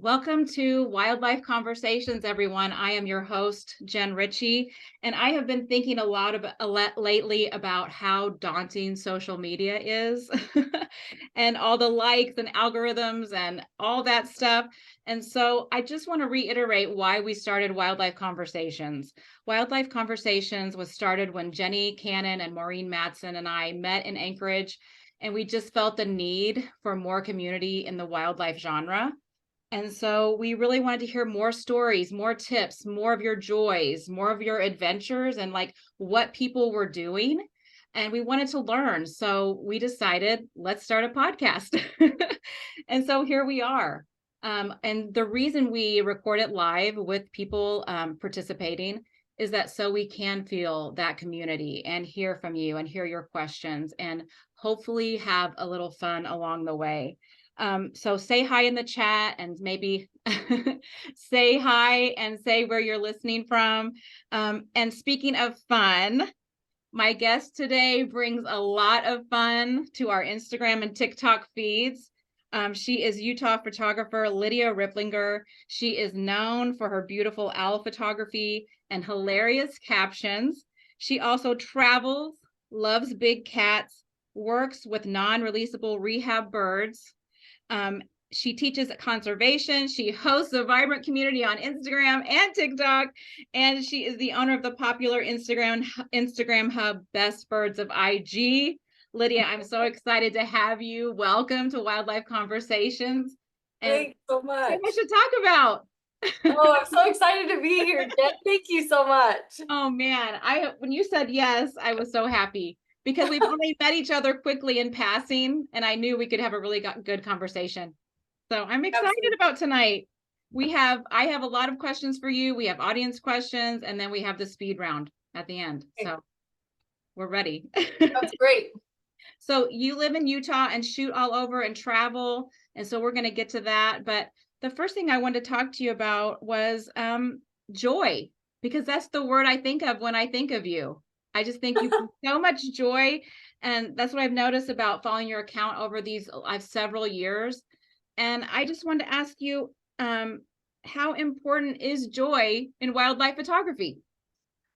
Welcome to Wildlife Conversations, everyone. I am your host, Jen Ritchie, and I have been thinking a lot lately about how daunting social media is and all the likes and algorithms and all that stuff. And so I just want to reiterate why we started Wildlife Conversations. Wildlife Conversations was started when Jenny Cannon and Maureen Matson and I met in Anchorage, and we just felt the need for more community in the wildlife genre. And so we really wanted to hear more stories, more tips, more of your joys, more of your adventures, and like what people were doing. And we wanted to learn. So we decided, let's start a podcast. And so here we are. And the reason we record it live with people participating is that so we can feel that community and hear from you and hear your questions and hopefully have a little fun along the way. So say hi in the chat and maybe say hi and say where you're listening from. And speaking of fun, my guest today brings a lot of fun to our Instagram and TikTok feeds. She is Utah photographer Lydia Ripplinger. She is known for her beautiful owl photography and hilarious captions. She also travels, loves big cats, works with non-releasable rehab birds. She teaches conservation. She hosts a vibrant community on Instagram and TikTok, and she is the owner of the popular Instagram hub Best Birds of IG. Lydia, I'm so excited to have you. Welcome to Wildlife Conversations. And Thanks so much. so much to talk about. Oh, I'm so excited to be here, Jen. Thank you so much. Oh man, when you said yes, I was so happy because we've only met each other quickly in passing, and I knew we could have a really good conversation. So I'm excited Absolutely. about tonight. I have a lot of questions for you. We have audience questions, and then we have the speed round at the end. So we're ready. That's great. So you live in Utah and shoot all over and travel. And so we're going to get to that. But the first thing I wanted to talk to you about was joy, because that's the word I think of when I think of you. I just think you bring so much joy. And that's what I've noticed about following your account over these several years. And I just wanted to ask you, how important is joy in wildlife photography?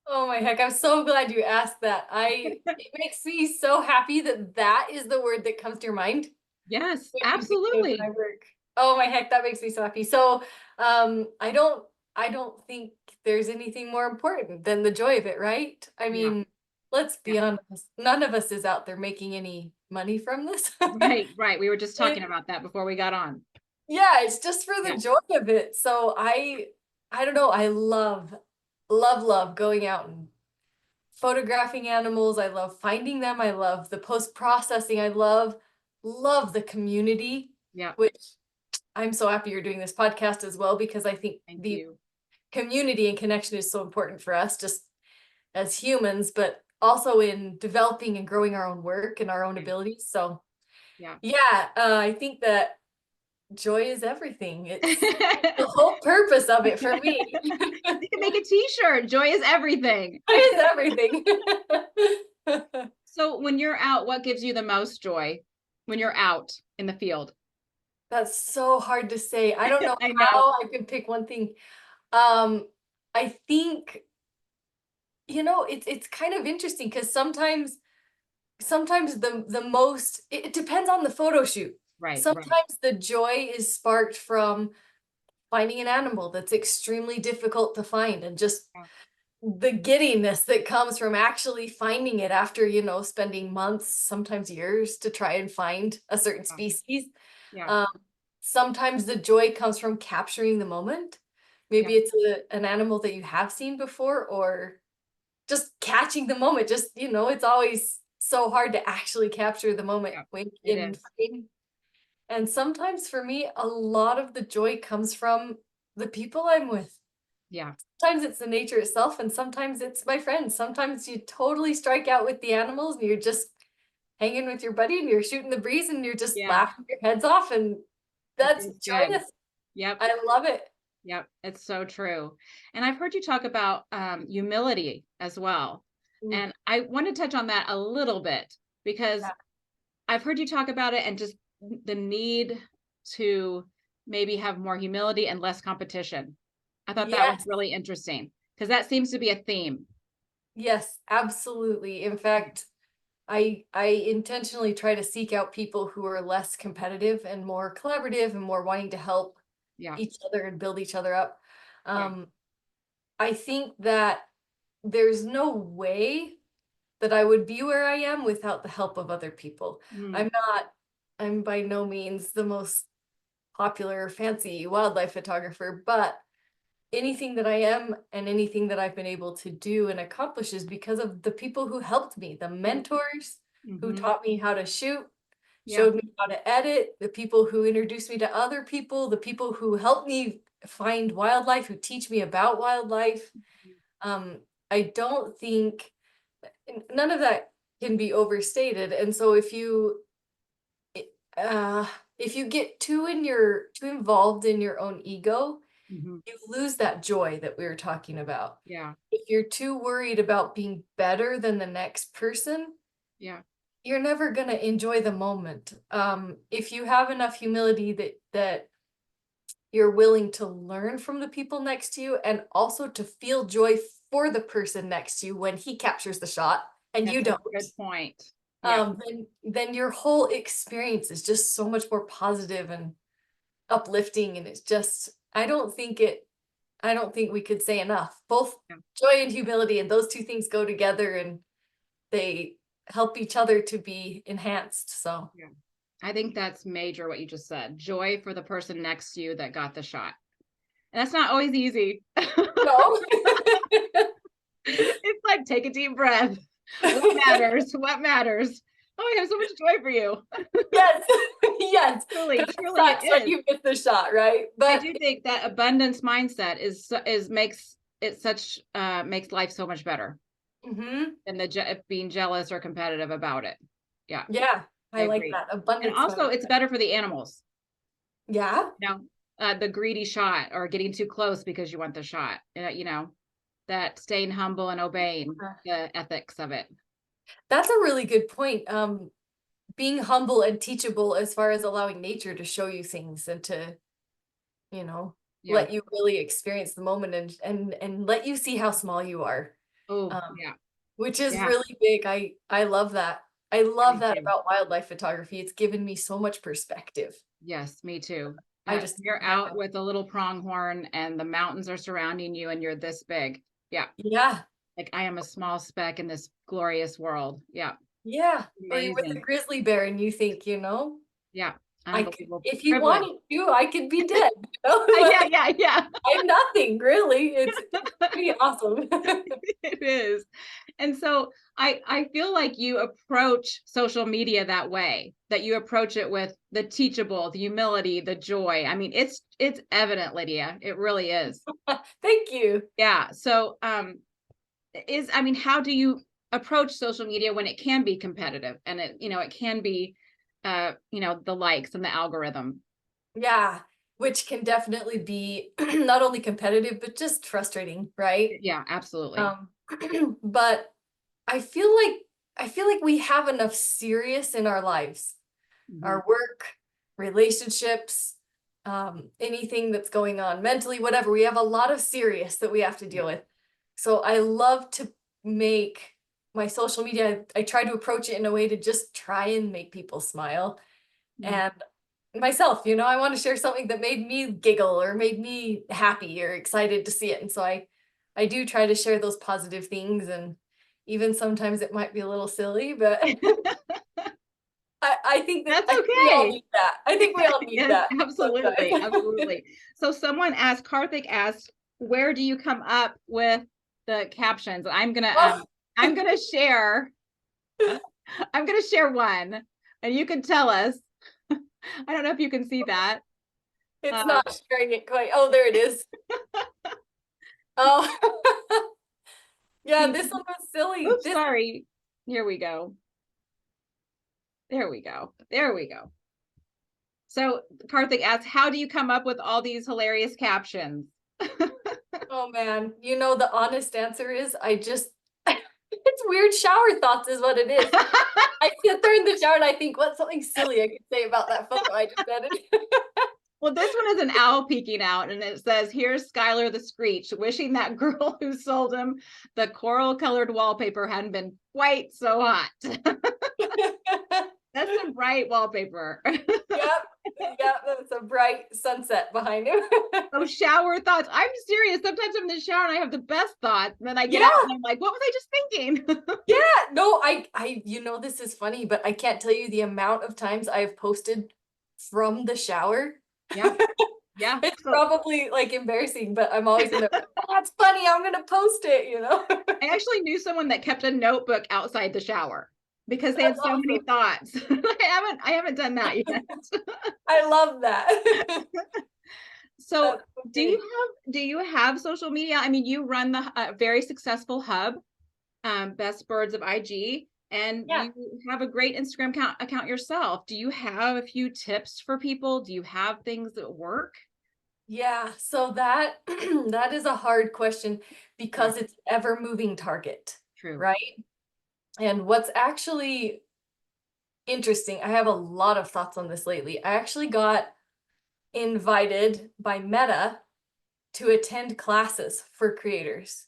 Oh my heck, I'm so glad you asked that. It makes me so happy that that is the word that comes to your mind Yes, when you think of my absolutely. work. Oh my heck, that makes me so happy. So, I don't think there's anything more important than the joy of it, right? I Yeah, mean, let's yeah. be honest, none of us is out there making any money from this. Right, right. We were just talking It about that before we got on. Yeah, it's just for Yeah, the joy of it. So I don't know, I love going out and photographing animals. I love finding them. I love the post-processing. I love the community, yeah. which I'm so happy you're doing this podcast as well, because I think Thank the you. community and connection is so important for us just as humans, but also in developing and growing our own work and our own Yeah, abilities. So yeah. yeah, I think that joy is everything. It's the whole purpose of it for me. You can make a t-shirt. Joy is everything. Joy is everything. So when you're out, what gives you the most joy when you're out in the field? That's so hard to say. I don't know I know. how I can pick one thing. Um, I think, it's kind of interesting because sometimes the most it depends on the photo shoot. Right, right. Sometimes the joy is sparked from finding an animal that's extremely difficult to find, and just Yeah, the giddiness that comes from actually finding it after, spending months, sometimes years to try and find a certain yeah, species. yeah, Um, Sometimes the joy comes from capturing the moment. yeah, Maybe it's an animal that you have seen before, or just catching the moment. Just, it's always so hard to actually capture the moment yeah. when It in is. frame. And sometimes for me, a lot of the joy comes from the people I'm with. Yeah, Sometimes it's the nature itself, and sometimes it's my friends. Sometimes you totally strike out with the animals and you're just hanging with your buddy and you're shooting the breeze and you're just yeah. laughing your heads off, and It that's feels good. joyous. Yep. I love it. Yep, it's so true. And I've heard you talk about humility as well. Mm, And I want to touch on that a little bit because yeah. I've heard you talk about it and just the need to maybe have more humility and less competition. I thought that was Yes. really interesting because that seems to be a theme. Yes, absolutely. In fact, I intentionally try to seek out people who are less competitive and more collaborative and more wanting to help Yeah. each other and build each other up. Yeah. Um, I think that there's no way that I would be where I am without the help of other people. Mm, I'm not, I'm by no means the most popular, fancy wildlife photographer, but anything that I am and anything that I've been able to do and accomplish is because of the people who helped me, the mm, mentors who mhm. taught me how to shoot, Yeah. showed me how to edit, the people who introduced me to other people, the people who helped me find wildlife, who teach me about wildlife. Um, I don't think none of that can be overstated. And so if you get too involved in your own ego, Mhm. you lose that joy that we were talking about. Yeah. If you're too worried about being better than the next person, Yeah. you're never going to enjoy the moment. If you have enough humility that you're willing to learn from the people next to you and also to feel joy for the person next to you when he captures the shot and you That's a don't, good point. Yeah. then your whole experience is just so much more positive and uplifting. And it's just, I don't think we could say enough. Both Yeah. joy and humility, and those two things go together and they help each other to be enhanced. So, Yeah. I think that's major what you just said. Joy for the person next to you that got the shot. And that's not always easy. no. It's like take a deep breath. What matters? What matters? Oh, I have so much joy for you. Yes, yes, Truly, because it truly it sucks when is. you miss the shot, right? I But do think that abundance mindset is makes it such makes life so much better mhm, than being jealous or competitive about it. Yeah, yeah, I I like agree. that And abundance also it's mindset. better for the animals. Yeah, You know, the greedy shot or getting too close because you want the shot. You know, that staying humble and obeying the ethics of it. that's a really good point. Being humble and teachable as far as allowing nature to show you things and to, you know, Yeah. let you really experience the moment and let you see how small you are. Oh, Um, yeah. which is Yeah. really big. I love that. I I love do that too. about wildlife photography. It's given me so much perspective. Yes, me too. I just You're didn't out have. with a little pronghorn and the mountains are surrounding you and you're this big. Yeah. Yeah, Like I am a small speck in this glorious world. Yeah. yeah. Or you're with a Amazing. grizzly bear and you think, Yeah. I could, Unbelievable if he privilege. wanted to, I could be dead. Yeah, Like, yeah, yeah. I'm nothing, really. It's pretty awesome. It is. And so I feel like you approach social media that way, that you approach it with the teachable, the humility, the joy. I mean, it's evident, Lydia. It really is. Thank you. Yeah. So I mean, how do you approach social media when it can be competitive and it can be the likes and the algorithm. Yeah, which can definitely be not only competitive, but just frustrating, right? Yeah, absolutely. Um, but I feel like I feel like we have enough serious in our lives, Mhm. our work, relationships, anything that's going on mentally, whatever. We have a lot of serious that we have to Yeah. deal with. So I love to make my social media, I try to approach it in a way to just try and make people smile. Mm. And myself, I want to share something that made me giggle or made me happy or excited to see it. And so I do try to share those positive things, and even sometimes it might be a little silly, but That's I think we all okay. need that. I think we all need Yes, that absolutely, sometimes. absolutely. So Karthik asked, where do you come up with the captions? Oh, I'm gonna share, I'm gonna share one and you can tell us. I don't know if you can see that. it's Um, not sharing it quite. Oh, there it is. Oh, yeah, see, this one was silly. oops, sorry. Here we go. There we go. There we go. So Karthik asks, how do you come up with all these hilarious captions? Oh man, the honest answer is it's weird shower thoughts is what it is. I sit there in the shower and I think, what's something silly I could say about that photo I just edited? Well, this one is an owl peeking out, and it says, "Here's Skylar the Screech, wishing that girl who sold him the coral-colored wallpaper hadn't been quite so hot." That's some bright wallpaper. Yep, yep, that's a bright sunset behind him. Oh, shower thoughts. I'm serious. Sometimes I'm in the shower and I have the best thoughts, and then I get out Yeah, and I'm like, "What was I just thinking?" yeah, no, you know, this is funny, but I can't tell you the amount of times I've posted from the shower. Yeah, yeah. It's So probably, like, embarrassing, but I'm always in there, "Oh, that's funny, I'm gonna post it," you know? I actually knew someone that kept a notebook outside the shower because they had That's so many awesome. thoughts. I haven't done that yet. I love that. So, That's so do you good. have social media? I mean, you run the very successful hub, Best Birds of IG, and Yeah. you have a great Instagram account yourself. Do you have a few tips for people? Do you have things that work? Yeah, so that that is a hard question Yeah, because it's ever moving target, true. right? And what's actually interesting, I have a lot of thoughts on this lately. I actually got invited by Meta to attend classes for creators.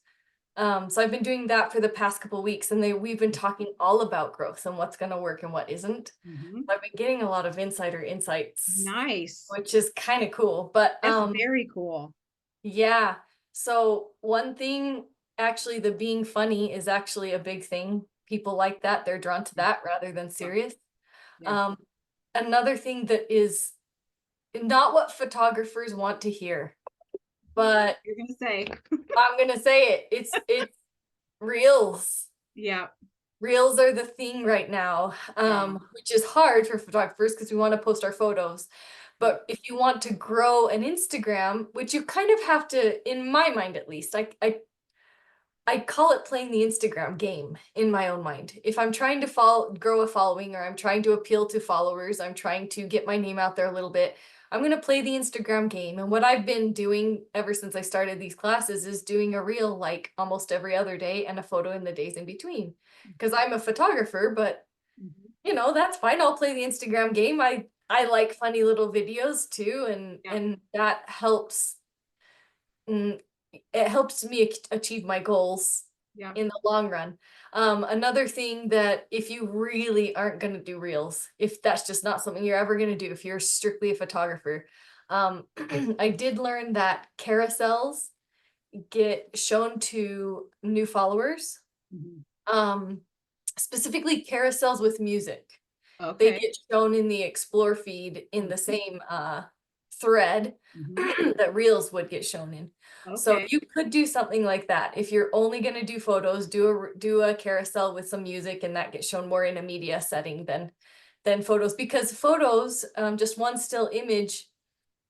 So I've been doing that for the past couple weeks, and we've been talking all about growth and what's going to work and what isn't. Mhm. I've been getting a lot of insider insights, Nice. which is kind of cool. But That's very cool. yeah. So one thing, actually, the being funny is actually a big thing. People like that. They're drawn to that rather than Yeah, serious. yeah. Um, Another thing that is not what photographers want to hear, but You're gonna say, I'm gonna say it. It's reels. yeah, Reels are the thing right now, yeah, which is hard for photographers because we want to post our photos. yeah. But if you want to grow an Instagram, which you kind of have to, in my mind at least, I call it playing the Instagram game in my own mind. If I'm trying to grow a following, or I'm trying to appeal to followers, I'm trying to get my name out there a little bit, I'm going to play the Instagram game. And what I've been doing ever since I started these classes is doing a reel like almost every other day and a photo in the days in between. Because I'm a photographer, but Mhm. you know, that's fine. I'll play the Instagram game. I like funny little videos too, Yeah, and that helps. mm, it helps me achieve my goals yeah. in the long run. Another thing, that if you really aren't going to do reels, if that's just not something you're ever going to do, if you're strictly a photographer, I did learn that carousels get shown to new followers, Mhm. um, specifically carousels with music. They Okay. get shown in the explore feed in the Mhm, same thread mhm. that reels would get shown in. So Okay. you could do something like that. If you're only going to do photos, do a carousel with some music, and that gets shown more in a media setting than photos, because photos, just one still image,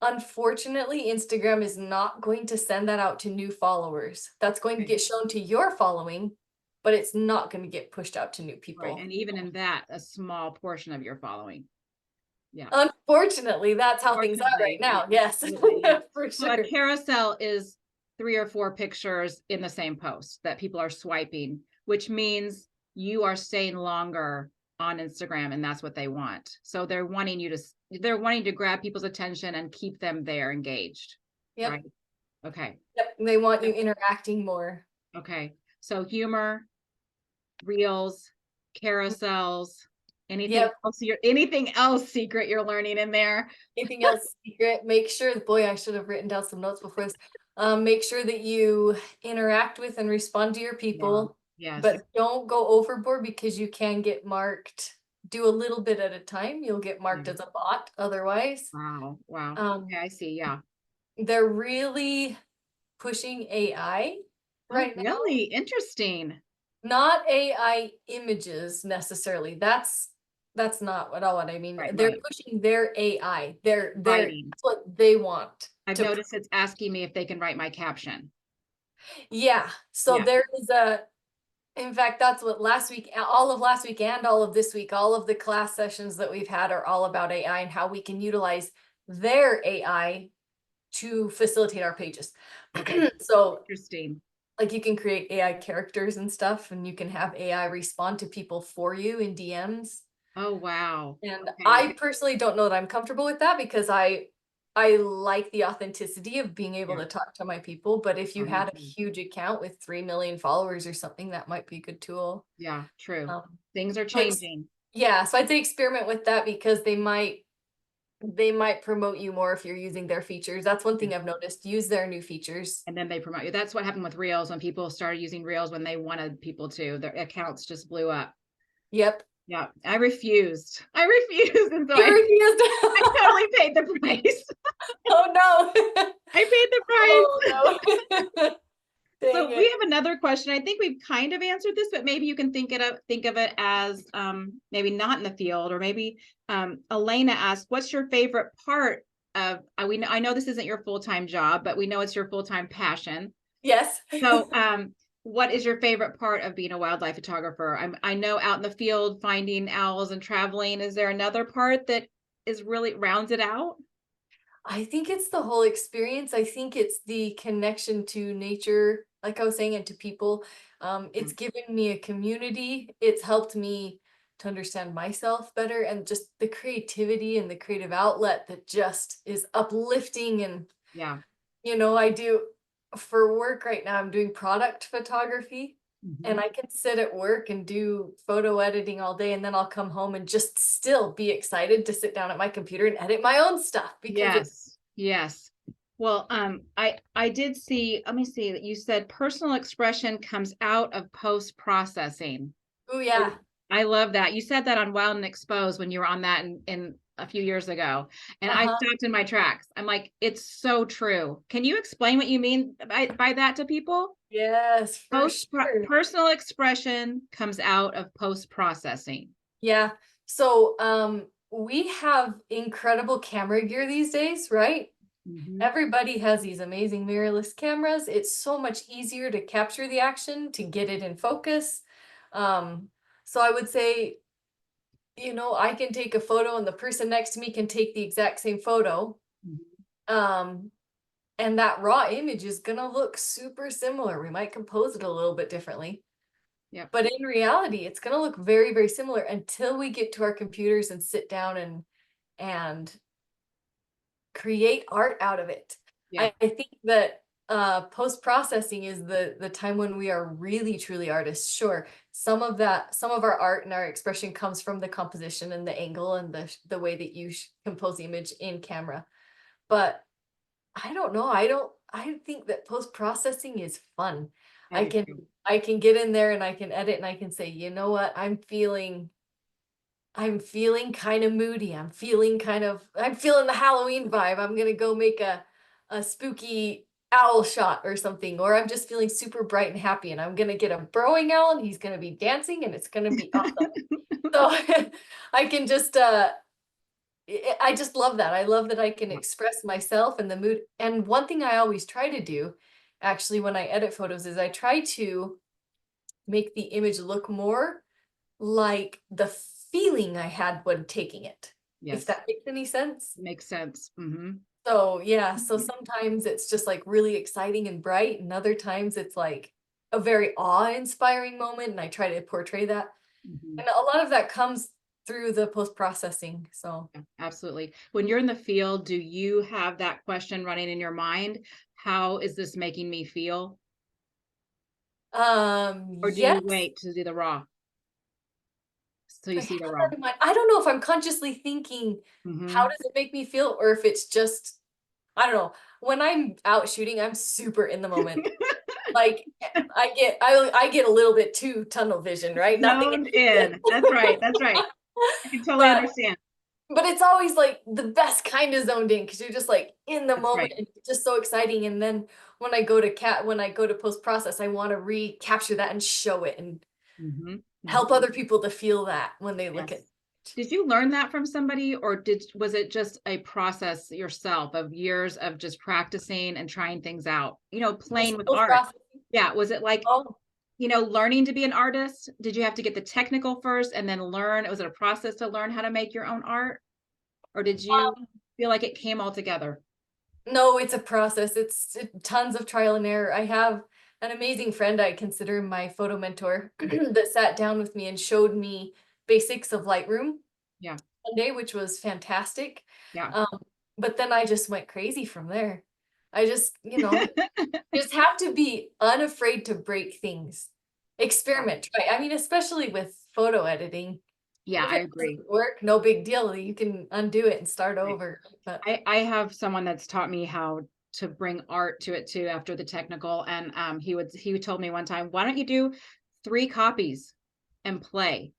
unfortunately, Instagram is not going to send that out to new followers. That's going to Okay. get shown to your following, but it's not going to get pushed out to new Right. people. And even in that, a small portion of your following. Yeah. Unfortunately, that's how things are right Fortunately, yeah, now. Yes, absolutely. Yeah. for So a sure. carousel is 3 or 4 pictures in the same post that people are swiping, which means you are staying longer on Instagram, and that's what they want. So they're wanting to grab people's attention and keep them there engaged. Yep, Right. Okay. yep. They want you So, interacting more. okay. So humor, reels, carousels, Yep. anything else secret you're learning in there? Anything else secret? Make sure, boy, I should have written down some notes before this. Make sure that you interact with and respond to your Yeah. people, Yes. but don't go overboard because you can get marked. Do a little bit at a time. You'll get marked Yeah. as a bot otherwise. Wow. Wow. Okay, Um, I see. Yeah. they're really pushing AI Oh, right now. really? Interesting. Not AI images necessarily. That's not at all what I mean. Right, They're right. pushing their AI. Writing. That's what they want I've to. noticed it's asking me if they can write my caption. Yeah. So Yeah. there is a, in fact, that's what last week, all of last week and all of this week, all of the class sessions that we've had are all about AI and how we can utilize their AI to facilitate our pages. Okay. So Interesting. like you can create AI characters and stuff, and you can have AI respond to people for you in DMs. Oh, wow. And Okay. I personally don't know that I'm comfortable with that because I like the authenticity of being able Yeah. to talk to my people, but if you Oh, me had a too. huge account with 3 million followers or something, that might be a good tool. Yeah, true. Um, Things are so changing. yeah, so I'd say experiment with that because they might promote you more if you're using their features. That's one Yeah. thing I've noticed. Use their new features. And then they promote you. That's what happened with Reels when people started using Reels when they wanted people to. Their accounts just blew up. Yep. Yeah, I refused. I refused, and so You I refused. totally paid the price. Oh no. I paid the Oh price. no. Dang So we it. have another question. I think we've kind of answered this, but maybe you can think of it as maybe not in the field, or maybe Elena asked, "What's your favorite part of?" I know this isn't your full time job, but we know it's your full time passion. Yes. So, what is your favorite part of being a wildlife photographer? I know out in the field finding owls and traveling. Is there another part that is really rounds it out? I think it's the whole experience. I think it's the connection to nature, like I was saying, and to people. Yeah. It's given me a community. It's helped me to understand myself better, and just the creativity and the creative outlet that just is uplifting. And, Yeah. I do for work right now, I'm doing product photography. And Mhm. I can sit at work and do photo editing all day, and then I'll come home and just still be excited to sit down at my computer and edit my own stuff because it's Yes. Yes. Well, I did see. Let me see that you said personal expression comes out of post processing. oh yeah. I love that. You said that on Wild and Exposed when you were on that in a few years ago, and I Uh-huh. stopped in my tracks. I'm like, it's so true. Can you explain what you mean by that to people? Yes, for sure. Personal expression comes out of post processing. Yeah. So, we have incredible camera gear these days, right? Mhm. Everybody has these amazing mirrorless cameras. It's so much easier to capture the action, to get it in focus. Um, so I would say, I can take a photo and the person next to me can take the exact same photo. Mhm. Um, and that raw image is gonna look super similar. We might compose it a little bit differently. Yep. But in reality, it's gonna look very, very similar until we get to our computers and sit down and create art out of it. Yeah. I think that post-processing is the time when we are really truly artists. Sure, some of our art and our expression comes from the composition and the angle and the way that you compose the image in camera. But I don't know. I think that post-processing is fun. I I do can too. I can get in there and I can edit and I can say, "You know what? I'm feeling kind of moody. I'm feeling the Halloween vibe. I'm going to go make a spooky owl shot or something, or I'm just feeling super bright and happy and I'm going to get a burrowing owl and he's going to be dancing and it's going to be awesome." So I can just I just love that. I love that I can Yeah. express myself and the mood. And one thing I always try to do, actually, when I edit photos, is I try to make the image look more like the feeling I had when taking it, if Yes. that makes any sense. Makes sense. Mhm. So, yeah, so Mhm. sometimes it's just like really exciting and bright, and other times it's like a very awe-inspiring moment, and I try to portray that. Mhm. And a lot of that comes through the post-processing. So, Yeah, absolutely. When you're in the field, do you have that question running in your mind? How is this making me feel? Or do you yes. wait to do the raw? So you I have see the raw? that in mind. I don't know if I'm consciously thinking, "How Mhm. does it make me feel?" Or if it's just I don't know. When I'm out shooting, I'm super in the moment. Like, I get a little bit too tunnel vision, right? Not that Zoned you should. in. That's right, that's right. I can totally But understand. but it's always, like, the best kind of zoned in because 'cause you're just, like, in the That's moment, right. and it's just so exciting, and then when I go to post process, I wanna recapture that and show it and Mhm, help mhm. other people to feel that when they look at Yes. it. Did you learn that from somebody, or was it just a process yourself of years of just practicing and trying things out? Playing with Post art. processing. Yeah, was it like, Oh, learning to be an artist? Did you have to get the technical first and then learn? Was it a process to learn how to make your own art? Or did you feel like it came all together? no, it's a process. It's tons of trial and error. I have an amazing friend I consider my photo mentor that sat down with me and showed me basics of Lightroom Yeah, one day, which was fantastic. yeah. Um, but then I just went crazy from there. I just, you just have to be unafraid to break things. Yeah. Experiment, try. I mean, especially with photo editing. Yeah, If I it agree. doesn't work, no big deal. You can undo it and start Right. over. But I have someone that's taught me how to bring art to it too after the technical. And he told me one time, why don't you do 3 copies and play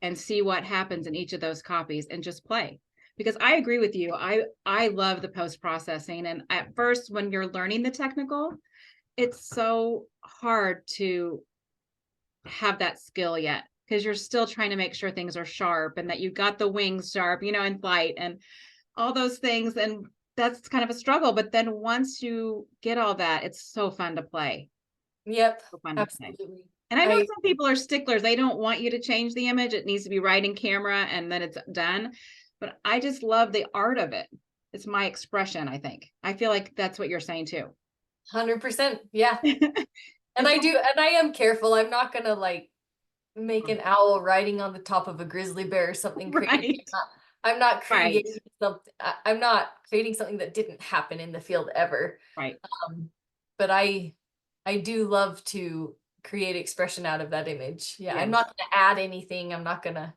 and see what happens in each of those copies and just play. Because I agree with you. I love the post processing. And at first, when you're learning the technical, it's so hard to have that skill yet because you're still trying to make sure things are sharp and that you got the wings sharp, in flight and all those things. And that's kind of a struggle. But then once you get all that, it's so fun to play. yep, So fun to play. absolutely. And I know I some people are sticklers. They don't want you to change the image. It needs to be right in camera and then it's done. But I just love the art of it. It's my expression, I think. I feel like that's what you're saying too. 100%. Yeah. And It's I do, and I am careful. I'm not gonna like make all an owl riding on the top of a grizzly bear or something crazy. right. I'm not Right. creating something. I'm not creating something that didn't happen in the field ever. Right. Um, but I do love to create expression out of that image. Yeah, I'm Yes. not gonna add anything. I'm not gonna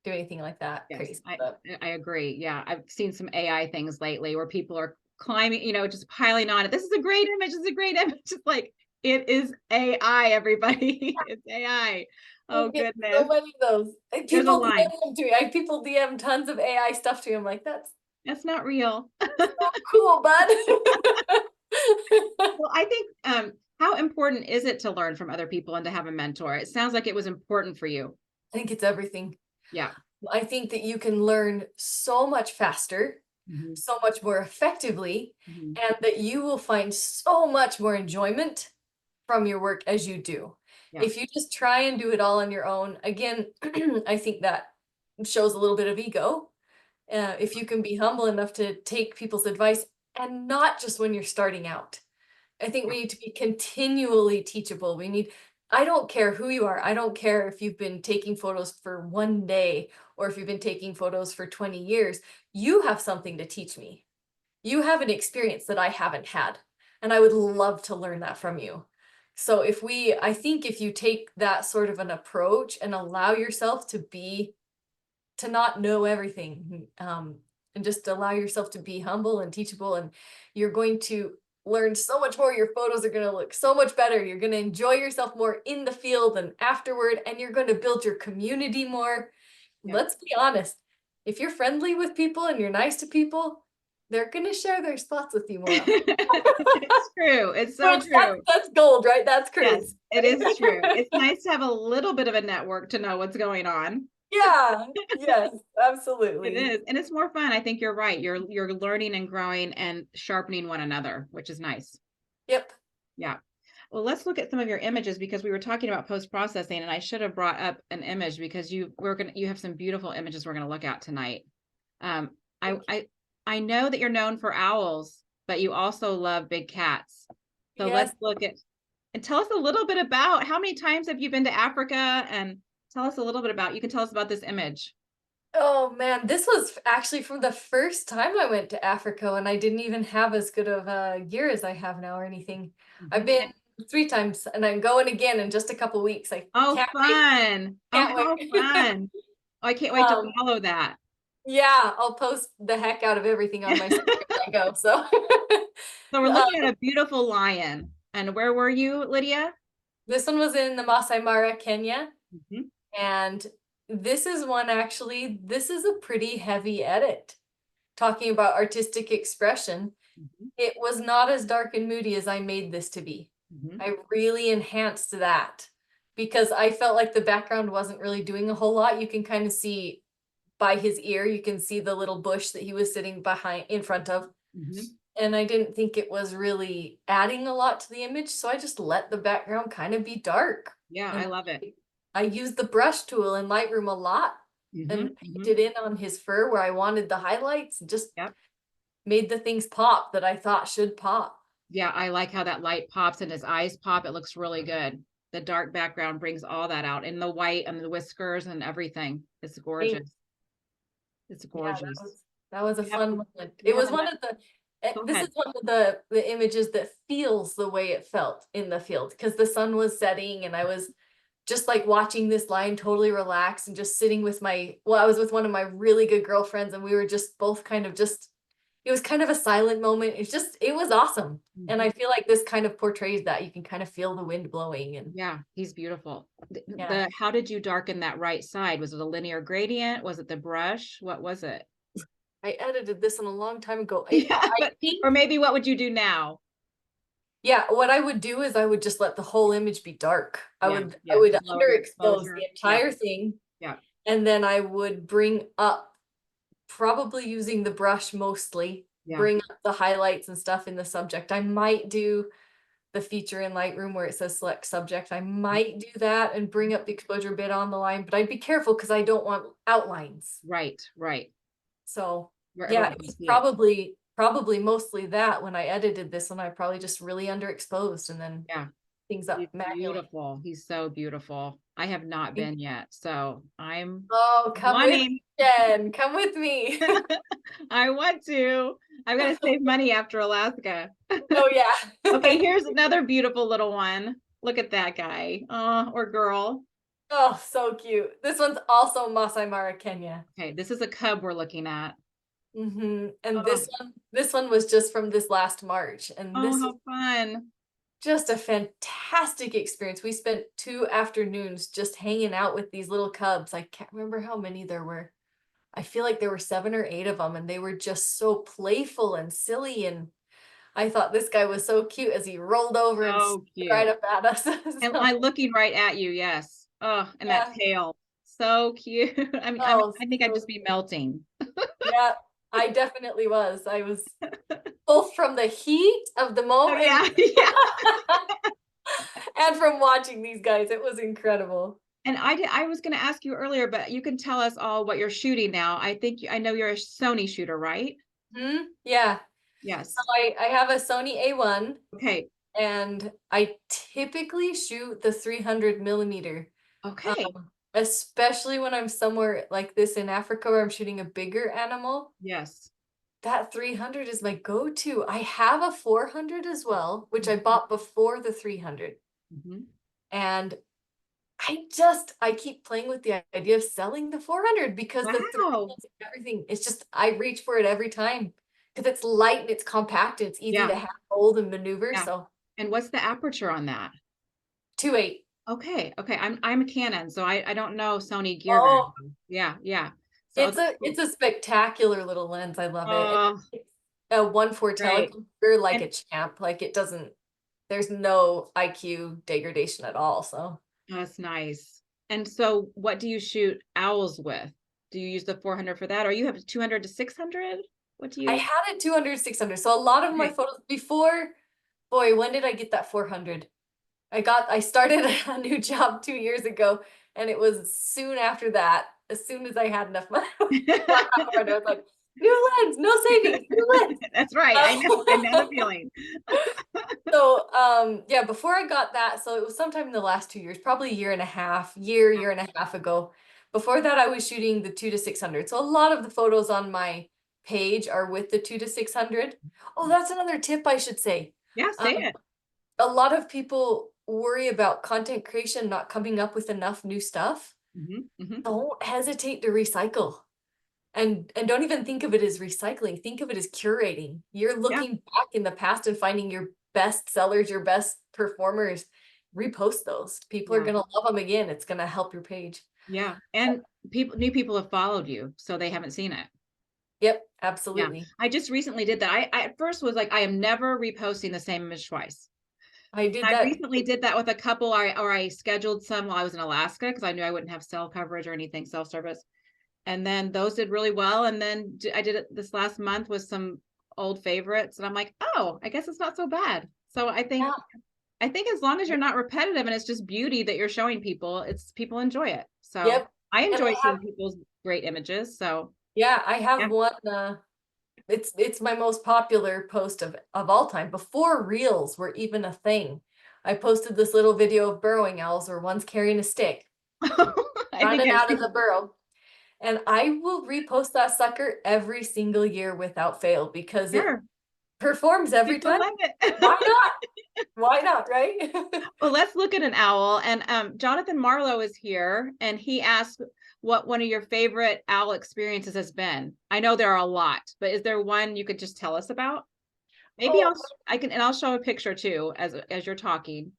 do anything like that Yes. crazy. I But I agree. Yeah. I've seen some AI things lately where people are climbing, just piling on it. This is a great image. This is a great image. It's like it is AI, everybody. It's AI. I Oh get so goodness. many of those. And There's a people line. DM them to me. People DM tons of AI stuff to me. I'm like, that's That's not real. cool, bud. Well, I think how important is it to learn from other people and to have a mentor? It sounds like it was important for you. I think it's everything. Yeah. I think that you can learn so much faster, Mhm. so much more effectively, Mhm. and that you will find so much more enjoyment from your work as you do. Yeah. If you just try and do it all on your own, again, I think that shows a little bit of ego. If you can be humble enough to take people's advice and not just when you're starting out. I think Yeah. we need to be continually teachable. I don't care who you are. I don't care if you've been taking photos for 1 day or if you've been taking photos for 20 years. You have something to teach me. You have an experience that I haven't had, and I would love to learn that from you. So I think if you take that sort of an approach and allow yourself to not know everything, and just allow yourself to be humble and teachable, and you're going to learn so much more. Your photos are going to look so much better. You're going to enjoy yourself more in the field and afterward, and you're going to build your community more. Yeah. Let's be honest. If you're friendly with people and you're nice to people, they're going to share their spots with you more often. It's true. It's so Which that's true. that's gold, right? That's Yes, currency. it is true. It's nice to have a little bit of a network to know what's going on. Yeah. Yes, It absolutely. is. And it's more fun. I think you're right. You're learning and growing and sharpening one another, which is nice. Yep. Yeah. Well, let's look at some of your images because we were talking about post-processing and I should have brought up an image because you have some beautiful images we're going to look at tonight. Um, I, Thank you. I, I know that you're known for owls, but you also love big cats. So Yes. let's look at and tell us a little bit about how many times have you been to Africa and tell us a little bit about, you can tell us about this image. Oh man, this was actually from the first time I went to Africa, and I didn't even have as good of a year as I have now or anything. I've Mhm. been 3 times and I'm going again in just a couple weeks. I Oh, can't wait. fun. Oh, Can't how wait. fun. Oh, I can't wait to Um, follow that. yeah, I'll post the heck out of everything on my story when I go. So So we're uh, looking at a beautiful lion. And where were you, Lydia? this one was in the Masai Mara, Kenya. Mhm. And this is one actually, this is a pretty heavy edit. Talking about artistic expression, Mhm. it was not as dark and moody as I made this to be. Mhm. I really enhanced that because I felt like the background wasn't really doing a whole lot. You can kind of see by his ear, you can see the little bush that he was sitting behind in front of. Mhm. And I didn't think it was really adding a lot to the image. So I just let the background kind of be dark. Yeah, I And love it. I used the brush tool in Lightroom a lot and Mhm. Mhm. painted in on his fur where I wanted the highlights and just Yep. made the things pop that I thought should pop. Yeah, I like how that light pops and his eyes pop. It looks really good. The dark background brings all that out and the white and the whiskers and everything. It's Thanks. gorgeous. It's Yeah, that was gorgeous. That was a You have fun the moment. you It have was the one me of the Go this is ahead. one of the images that feels the way it felt in the field because the sun was setting and I was just like watching this lion totally relax and just sitting with I was with one of my really good girlfriends and we were just both kind of just it was kind of a silent moment. It was awesome. And Mhm. I feel like this kind of portrays that. You can kind of feel the wind blowing and Yeah, he's beautiful. yeah. The how did you darken that right side? Was it a linear gradient? Was it the brush? What was it? I edited this one a long time ago. Yeah, I but or think maybe what would you do now? yeah, what I would do is I would just let the whole image be dark. Yeah, I yeah, would just lower your underexpose the exposure. Yeah, entire thing, yeah, and then I would bring up, probably using the brush mostly, yeah. bring up the highlights and stuff in the subject. I might do the feature in Lightroom where it says select subject. I might do that and bring up the exposure a bit on the line, but I'd be careful because I don't want outlines. Right, right. So Where yeah, everyone it can was see it. probably mostly that when I edited this one, I probably just really underexposed and then Yeah. things He's up manually. beautiful. He's so beautiful. I have not Thank been yet, so I'm Oh, come with wanting. me, Jen. Come with me. I want to. I'm gonna save money after Alaska. Oh yeah. Okay, here's another beautiful little one. Look at that guy, or girl. Oh, so cute. This one's also Masai Mara, Kenya. Okay, this is a cub we're looking at. And Oh, this one was just from this last March, and oh, this was how fun. just a fantastic experience. We spent 2 afternoons just hanging out with these little cubs. I can't remember how many there were. I feel like there were 7 or 8 of them, and they were just so playful and silly. And I thought this guy was so cute as he rolled over and So stared right cute. up at us. And So, I'm looking right at you, yes. Oh, and that yeah. tail. So cute. Oh, I think I'd so just be melting. yeah, I definitely was. I was both from the heat of the Oh, moment yeah, yeah. and from watching these guys. It was incredible. And I was gonna ask you earlier, but you can tell us all what you're shooting now. I know you're a Sony shooter, right? Yeah. So Yes. I have a Sony A1 Okay. and I typically shoot the 300 millimeter, Okay. especially when I'm somewhere like this in Africa where I'm shooting a bigger animal. Yes. That 300 is my go-to. I have a 400 as well, which I Mhm, bought before the 300. mhm. And I keep playing with the idea of selling the 400 because the 3 Wow. has everything. It's just I reach for it every time because it's light and it's compact and it's easy Yeah, to hold and maneuver. yeah. So And what's the aperture on that? 2.8. Okay, okay. I'm a Canon, so I don't know Sony gear very Oh, well. Yeah, yeah. So it's that's a cool. it's a spectacular little lens. I love it. And Oh, it's a 1.4 great. teleconverter like And a champ. Like it doesn't there's no IQ degradation at all. So that's nice. And so what do you shoot owls with? Do you use the 400 for that, or you have 200 to 600? What do I you? had a 200, 600. So a lot of my Okay. photos before, boy, when did I get that 400? I started a new job 2 years ago, and it was soon after that, as soon as I had enough money, bought that 400. I was like, new lens, no savings, new lens. That's right. I know the feeling. Yeah, before I got that, so it was sometime in the last 2 years, probably a year and a half, Yeah. year and a half ago. Before that, I was shooting the 2 to 600. So a lot of the photos on my page are with the 2 to 600. Oh, that's another tip I should say. Yeah, Um, say it. a lot of people worry about content creation not coming up with enough new stuff. Mhm, mhm. Don't hesitate to recycle. And don't even think of it as recycling. Think of it as curating. You're Yeah, looking back in the past and finding your best sellers, your best performers. Repost those. People are yeah, gonna love them again. It's gonna help your page. yeah. And new people have followed you, so they haven't seen it. Yep, Yeah. absolutely. I just recently did that. I at first was like, I am never reposting the same image twice. I did I that. recently did that with a couple, I scheduled some while I was in Alaska because I knew I wouldn't have cell coverage or anything, cell service. And then those did really well. And then I did it this last month with some old favorites, and I'm like, oh, I guess it's not so bad. So Yeah. I think as long as you're not repetitive and it's just beauty that you're showing people, it's people enjoy it. So Yep. I And I enjoy have seeing people's great images. So yeah, I have yeah. one it's my most popular post of all time before reels were even a thing. I posted this little video of burrowing owls where one's carrying a stick, I think running I've out of seen the burrow. and I will repost that sucker every single year without fail because it Sure. performs every People time. love Why it. not? Why not, right? Well, let's look at an owl. And Jonathan Marlowe is here, and he asked what one of your favorite owl experiences has been. I know there are a lot, but is there one you could just tell us about? Maybe Oh, I'll show a picture too as you're talking.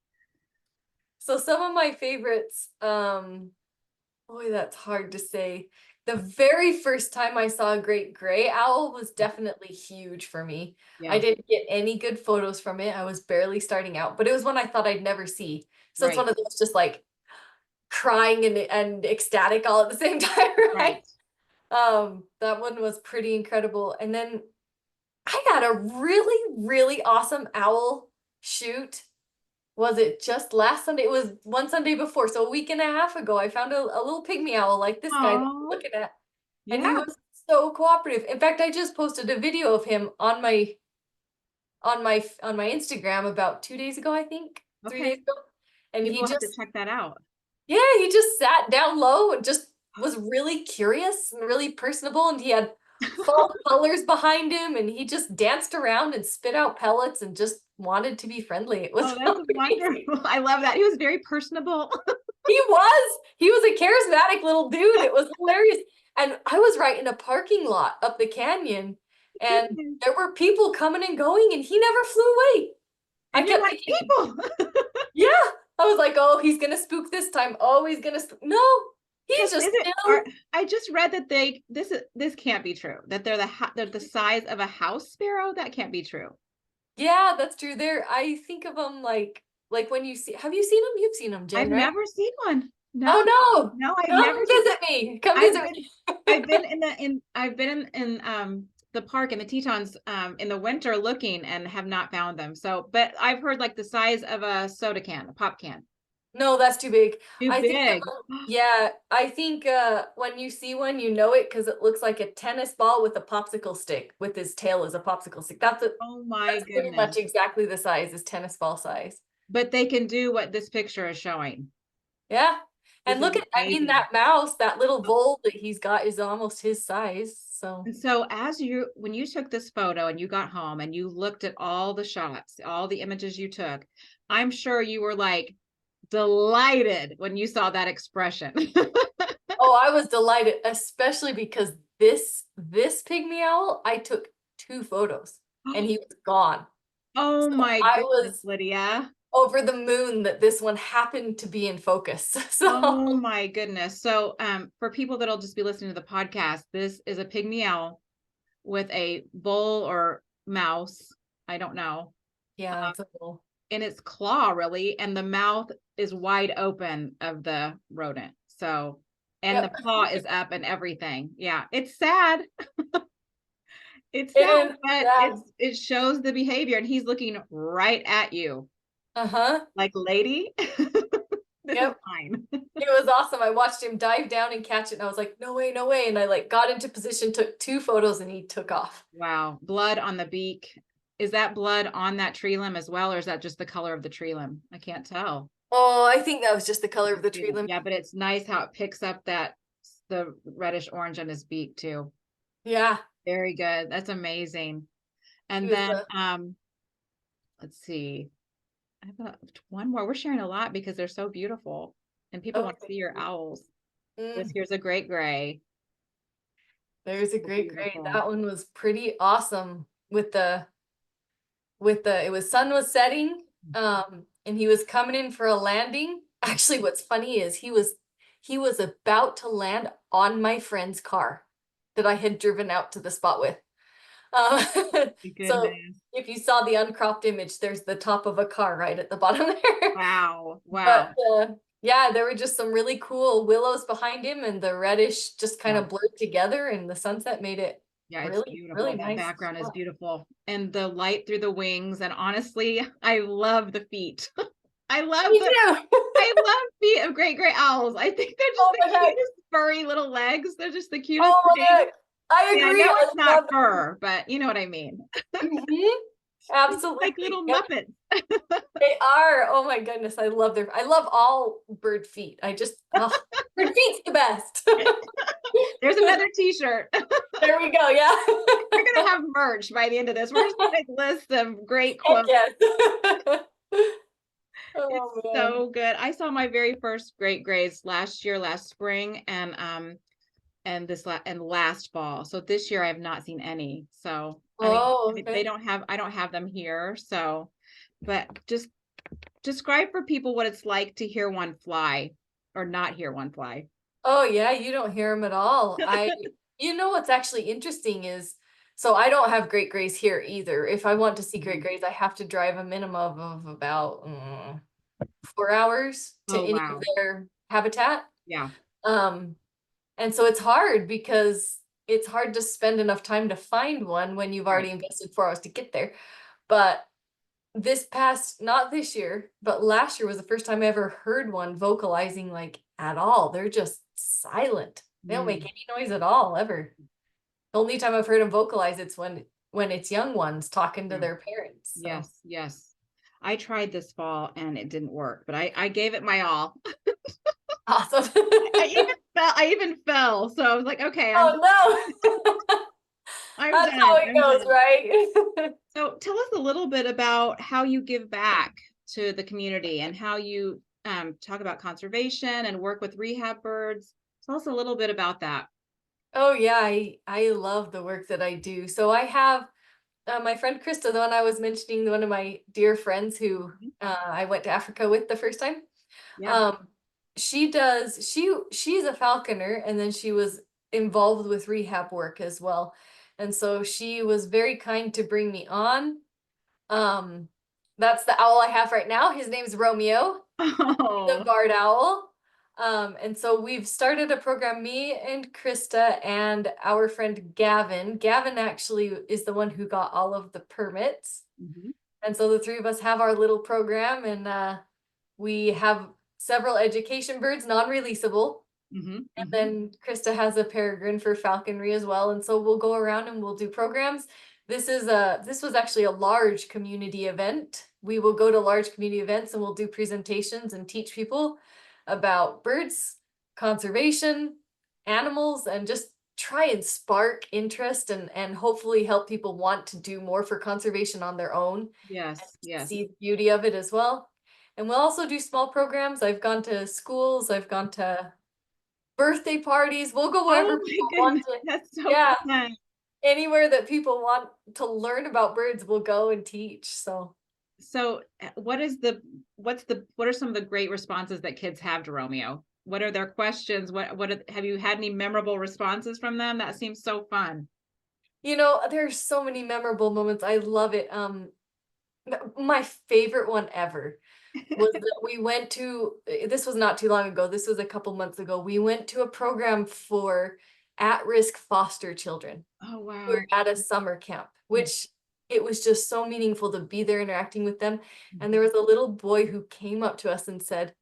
so some of my favorites, boy, that's hard to say. The very first time I saw a great gray owl was definitely huge for me. I Yeah, didn't get any good photos from it. I was barely starting out, but it was one I thought I'd never see. So it's right, one of those just like crying and ecstatic all at the same time, right? right. That one was pretty incredible. And then I got a really, really awesome owl shoot. Was it just last Sunday? It was one Sunday before, so a week and a half ago. I found a little pygmy owl like this guy that I'm Oh, looking at, and he yeah. was so cooperative. In fact, I just posted a video of him on my Instagram about 2 days ago, I think, 3 days Okay. ago, and People he will have to just check that out. yeah, he just sat down low and just was really curious and really personable, and he had fall colors behind him, and he just danced around and spit out pellets and just wanted to be friendly. It was Oh, that's amazing. wonderful. I love that. He was very personable. He was a charismatic little dude. It was hilarious. And I was right in a parking lot up the canyon, and Goodness. there were people coming and going, and he never flew away. I And you're kept like, thinking, people. yeah. I was like, oh, he's gonna spook this time. Oh, he's gonna spook. No, he's Because just is it still. are I just read that this can't be true. That they're the size of a house sparrow. That can't be true. Yeah, that's true. There, I think of them like when you see. Have you seen them? You've seen them, I've Jen, right? never seen one. No, Oh no! no, I've never Come seen visit me. Come I've visit been me. I've been in the park in the Tetons in the winter looking and have not found them. So, but I've heard like the size of a soda can, a pop can. No, that's too big. Too I think big. yeah, I think when you see one, you know it because it looks like a tennis ball with a popsicle stick, with his tail as a popsicle stick. Oh my That's pretty much goodness. exactly the size, is tennis ball size. But they can do what this picture is showing. Yeah. This And is look at, I mean, amazing. that mouse, that little vole that he's got is almost his size. So And so when you took this photo and you got home and you looked at all the shots, all the images you took, I'm sure you were like delighted when you saw that expression. oh, I was delighted, especially because this pygmy owl, I took 2 photos and he was gone. Oh So my I goodness, was Lydia. over the moon that this one happened to be in focus. So Oh my goodness. So for people that'll just be listening to the podcast, this is a pygmy owl with a bull or mouse, I don't know, yeah, it's a little. in its claw really, and the mouth is wide open of the rodent. So, and the Yep. paw is up and everything. Yeah, it's sad. It's sad, It is but sad. it shows the behavior, and he's looking right at you, Uh-huh. like, lady, this is Yep. mine. It was awesome. I watched him dive down and catch it, and I was like, no way, no way. And I like got into position, took 2 photos, and he took off. Wow, blood on the beak. Is that blood on that tree limb as well, or is that just the color of the tree limb? I can't tell. Oh, I think that was just the You color of can the see tree it. limb. Yeah, but it's nice how it picks up the reddish orange on his beak too. Yeah. Very good. That's amazing. He And was then let's see. I have one more. We're sharing a lot because they're so beautiful and people oh, want to thank see your you. owls. Mm, Here's a great gray. there's a So great gray. beautiful. That one was pretty awesome with the it was sun was setting, and he was coming in for a landing. Actually, what's funny is he was about to land on my friend's car that I had driven out to the spot with. Um, My so goodness. if you saw the uncropped image, there's the top of a car right at the bottom there. Wow. But Wow. yeah, there were just some really cool willows behind him, and the reddish just kind Yeah. of blurred together, and the sunset made it Yeah, it's really, really beautiful. That nice background is spot. beautiful. And the light through the wings. And honestly, I love the feet. I love Me too. I love feet of great gray owls. I think they're just Oh the my heck. cutest furry little legs. They're just the cutest Oh my thing. heck. I I mean, I agree. know I it's not love fur, but you know what I mean. it. Like Absolutely. little Yep, Muppets. they are. Oh my goodness. I love all bird feet. I just, oh, bird feet's the best. There's another t-shirt. There we go. Yeah. We're gonna have merch by the end of this. We're just gonna make lists of great Heck quotes. yes. It's Oh man. so good. I saw my very first great grays last year, last spring, and last fall. So this year I have not seen any. So Oh, they okay. don't have I don't have them here. So, but just describe for people what it's like to hear one fly or not hear one fly. Oh yeah, you don't hear them at all. You know what's actually interesting is, so I don't have great grays here either. If I want to see great Mhm. grays, I have to drive a minimum of about 4 hours to Oh any of wow. their habitat. Yeah. Um, and so it's hard because it's hard to spend enough time to find one when you've Right. already invested 4 hours to get there. But this past, not this year, but last year was the first time I ever heard one vocalizing like at all. They're just silent. They don't make Mm. any noise at all ever. The only time I've heard them vocalize it's when it's young ones talking to Yeah. their parents. So Yes. Yes. I tried this fall and it didn't work, but I gave it my all. awesome. I even fell. So I was like, okay, Oh no. I'm That's how done. it I'm goes, done. right? So tell us a little bit about how you give back to the community and how you talk about conservation and work with rehab birds. Tell us a little bit about that. Oh yeah, I love the work that I do. So I have my friend Krista, the one I was mentioning, one of my dear friends who Mhm. I went to Africa with the first time. Yeah. Um, she's a falconer, and then she was involved with rehab work as well. And so she was very kind to bring me on. Um, that's the owl I have right now. His name's Romeo, the Oh. barred owl. And so we've started a program, me and Krista and our friend Gavin. Gavin actually is the one who got all of the permits. Mhm. And so the three of us have our little program, and we have several education birds, non-releasable. Mhm. And Mhm. then Krista has a peregrine for falconry as well. And so we'll go around and we'll do programs. This was actually a large community event. We will go to large community events and we'll do presentations and teach people about birds, conservation, animals, and just try and spark interest and hopefully help people want to do more for conservation on their own and Yes. Yes. see the beauty of it as well. And we'll also do small programs. I've gone to schools, I've gone to birthday parties. We'll go Oh wherever my people want goodness. to. That's so Yeah, fun. anywhere that people want to learn about birds, we'll go and teach. So, So what are some of the great responses that kids have to Romeo? What are their questions? Have you had any memorable responses from them? That seems so fun. there's so many memorable moments. I love it. My favorite one ever was that we went to, this was not too long ago. This was a couple months ago. We went to a program for at-risk foster children. Oh We were wow. at a summer camp, Mhm. which it was just so meaningful to be there interacting with them. And there Mhm. was a little boy who came up to us and said,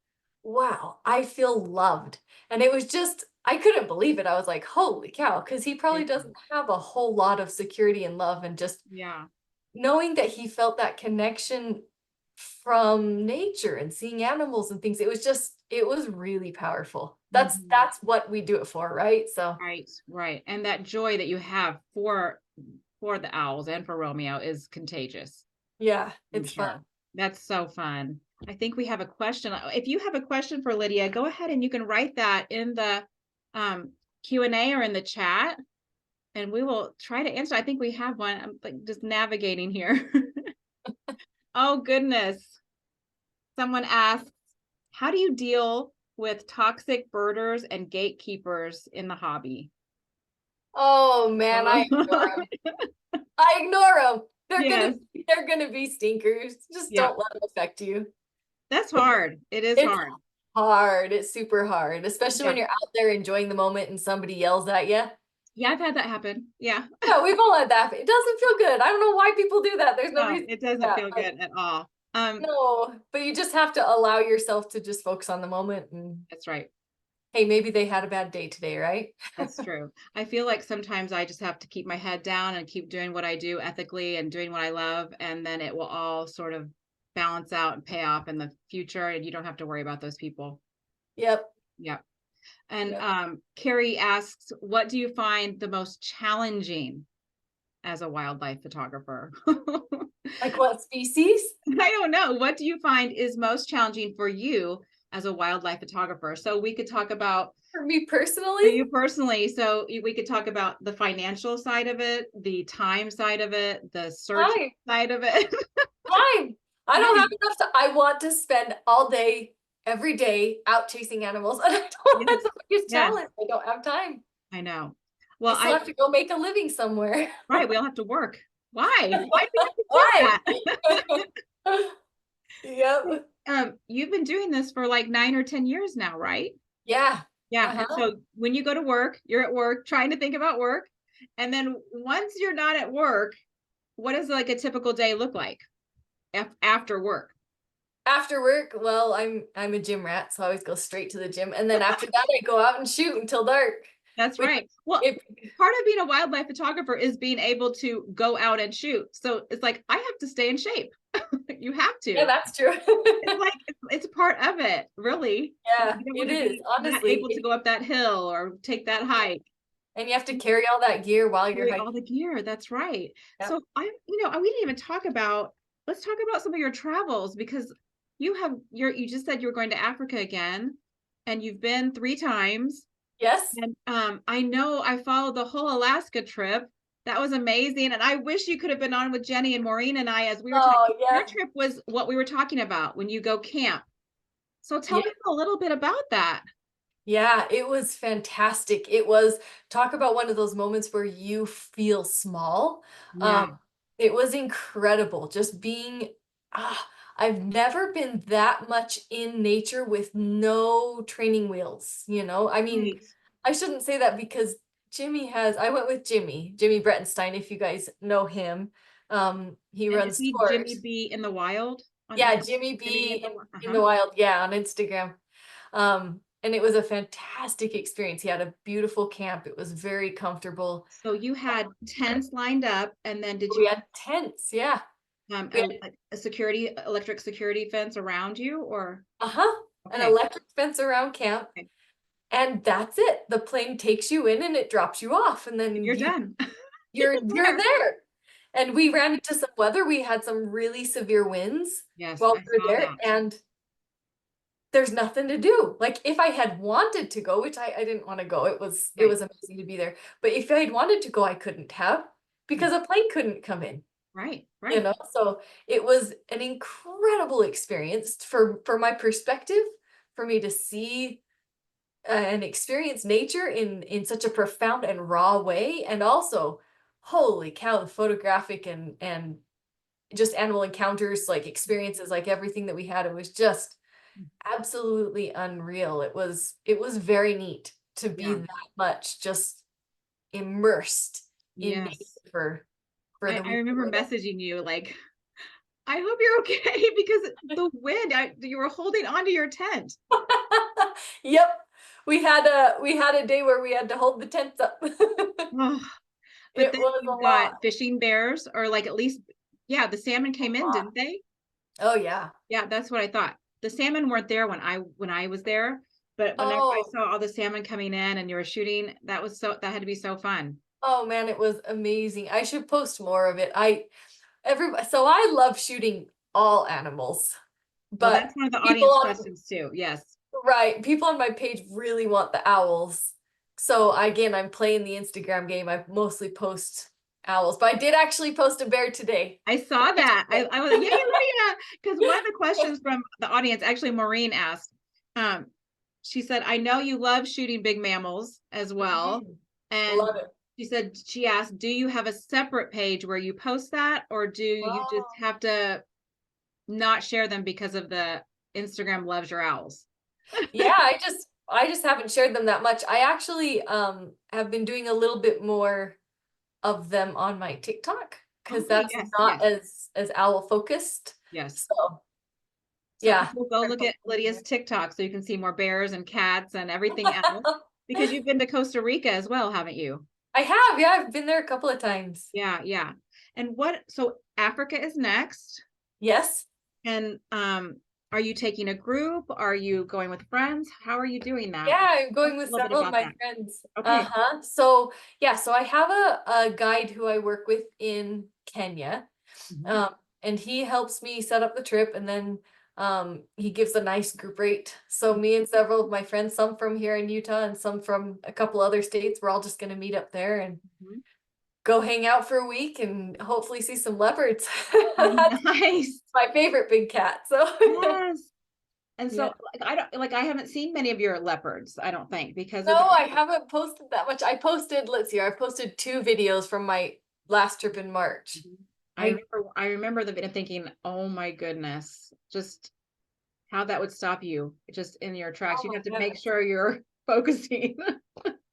"Wow, I feel loved." And it was just, I couldn't believe it. I was like, "Holy cow," because he probably Yeah. doesn't have a whole lot of security and love. And just Yeah. knowing that he felt that connection from nature and seeing animals and things, it was really powerful. That's Mhm. that's what we do it for, right? So Right, right. And that joy that you have for the owls and for Romeo is contagious, yeah, I'm it's fun. sure. That's so fun. I think we have a question. If you have a question for Lydia, go ahead and you can write that in the Q&A or in the chat, and we will try to answer. I think we have one. I'm like just navigating here. Oh goodness. Someone asks, how do you deal with toxic birders and gatekeepers in the hobby? Oh man, I ignore Oh, 'em. I ignore them. yes. They're gonna be stinkers. Just Yeah. don't let them affect you. That's hard. It is It's hard. hard. It's super hard, especially when Yeah. you're out there enjoying the moment and somebody yells at you. Yeah, I've had that happen. Yeah. Yeah, we've all had that. It doesn't feel good. I don't know why people do that. There's no No, reason to it do doesn't that, feel but good at all. no. But you just have to allow yourself to just focus on the moment and That's right. hey, maybe they had a bad day today, right? That's true. I feel like sometimes I just have to keep my head down and keep doing what I do ethically and doing what I love, and then it will all sort of balance out and pay off in the future, and you don't have to worry about those people. Yep. Yeah. And Yep. Carrie asks, what do you find the most challenging as a wildlife photographer? Like what species? I don't know. What do you find is most challenging for you as a wildlife photographer? So we could talk about For me for personally? you personally. So we could talk about the financial side of it, the time side of it, the search Time. side of it. Time. I don't have Time. enough to I want to spend all day, every day out chasing animals, and I don't that's Yes. the biggest Yes. challenge. I don't have time. I know. I Well, still I have to go make a living somewhere. right. We all have to work. Why? Why do we have to do Why? that? Yep. You've been doing this for like 9 or 10 years now, right? Yeah. Yeah. And Uh-huh. so when you go to work, you're at work trying to think about work. And then once you're not at work, what does like a typical day look like after work? After work, well, I'm a gym rat, so I always go straight to the gym, and then after that, I go out and shoot until dark, That's which right. Well, if part of being a wildlife photographer is being able to go out and shoot. So it's like, I have to stay in shape. You have yeah, to. that's true. It's like it's a part of it, really. Yeah, You don't it want to is, be not honestly, able to go up that hill or take that hike. and you have to carry all that gear while you're Carry all hiking. the gear. That's right. Yep. So we didn't even talk about. Let's talk about some of your travels because you just said you were going to Africa again, and you've been 3 times. Yes. And I know I followed the whole Alaska trip. That was amazing. And I wish you could have been on with Jenny and Maureen and I as we were talking. Oh, Your yeah. trip was what we were talking about when you go camp. So tell Yeah. me a little bit about that. Yeah, it was fantastic. It was talk about one of those moments where you feel small. Yeah, Um, it was incredible just being I've never been that much in nature with no training wheels, you know? I mean, right. I shouldn't say that because I went with Jimmy Brettenstein, if you guys know him. He And is runs he Jimmy tours. B in the wild on Yeah, Inst- Jimmy Jimmy B B in the in the uh-huh. wild, yeah, on Instagram. And it was a fantastic experience. He had a beautiful camp. It was very comfortable. So you had tents lined up, and then did We you had tents, yeah. We had a security electric security fence around you or an okay, electric fence around camp, okay. and that's it. The plane takes you in and it drops you off, and And then you're done. you're There. there. And we ran into some weather. We had some really severe winds Yes, while I we were saw there, that. and there's nothing to do. Like if I had wanted to go, which I didn't want to go, it Right. was amazing to be there. But if I had wanted to go, I couldn't have Mm. because a plane couldn't come in, Right, you right. know? So it was an incredible experience for my perspective, for me to see and experience nature in such a profound and raw way. And also, holy cow, the photographic and just animal encounters, like experiences, like everything that we had, it was just absolutely unreal. It was very neat to be Yeah. that much just immersed in nature Yes. for the I week we remember were there. messaging you like, I hope you're okay because the wind, you were holding onto your tent. Yep. We had a day where we had to hold the tents up. Oh, but It then was a you've lot. got fishing bears or like at least, yeah, the salmon A came in, lot. didn't they? Oh yeah. Yeah, that's what I thought. The salmon weren't there when I was there, but whenever I Oh, saw all the salmon coming in and you were shooting, that had to be so fun. oh man, it was amazing. I should post more of it. So I love shooting all animals, Well, but that's one of the people audience on questions too. Yes. right, people on my page really want the owls. So again, I'm playing the Instagram game. I mostly post owls, but I did actually post a bear today. I saw that. I was like, yay, Lydia! Because one of the questions from the audience, actually, Maureen asked, um, she said, I know you love shooting big mammals as well. Mhm. And Love it. she asked, do you have a separate page where you post that, or do you just Oh. have to not share them because of the Instagram loves your owls? Yeah, I just haven't shared them that much. I actually have been doing a little bit more of them on my TikTok because Okay, that's yes, not yes, as owl focused. yes. So So yeah. people go look at Lydia's TikTok so you can see more bears and cats and everything else because you've been to Costa Rica as well, haven't you? I have, yeah, I've been there a couple of times. Yeah, yeah. And so Africa is next. Yes. And Are you taking a group? Are you going with friends? How are you doing that? Yeah, I'm Tell us going a with little bit several of about my that. friends. Okay. Uh-huh. So yeah, so I have a guide who I work with in Kenya. Mhm, Um, and he helps me set up the trip, and then he gives a nice group rate. So me and several of my friends, some from here in Utah and some from a couple other states, we're all just gonna meet up there and mhm. go hang out for a week and hopefully see some leopards. That's Nice. my favorite big cat. So Yes. And so, yeah. I haven't seen many of your leopards, I don't think, because of No, the I haven't posted that much. I posted, let's see, I posted 2 videos from my last trip in March. Mhm. I I remember the video thinking, "Oh my goodness," just how that would stop you just in your tracks. oh You'd my have to make goodness. sure you're focusing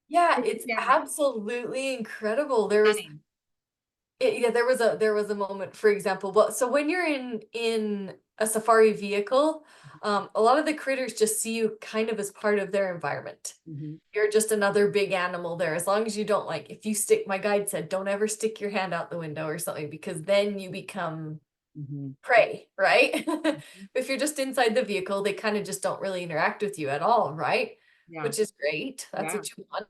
Yeah, with it's the camera. absolutely incredible. There was Stunning. yeah, there was a moment, for example. Well, so when you're in a safari vehicle, a lot of the critters just see you kind of as part of their environment. Mhm, You're just another big animal there. As long as you don't like, if you stick, my guide said, don't ever stick your hand out the window or something, because then you become mhm, prey, right? mhm. If you're just inside the vehicle, they kind of just don't really interact with you at all, right? Yeah, Which is great. That's yeah. what you want.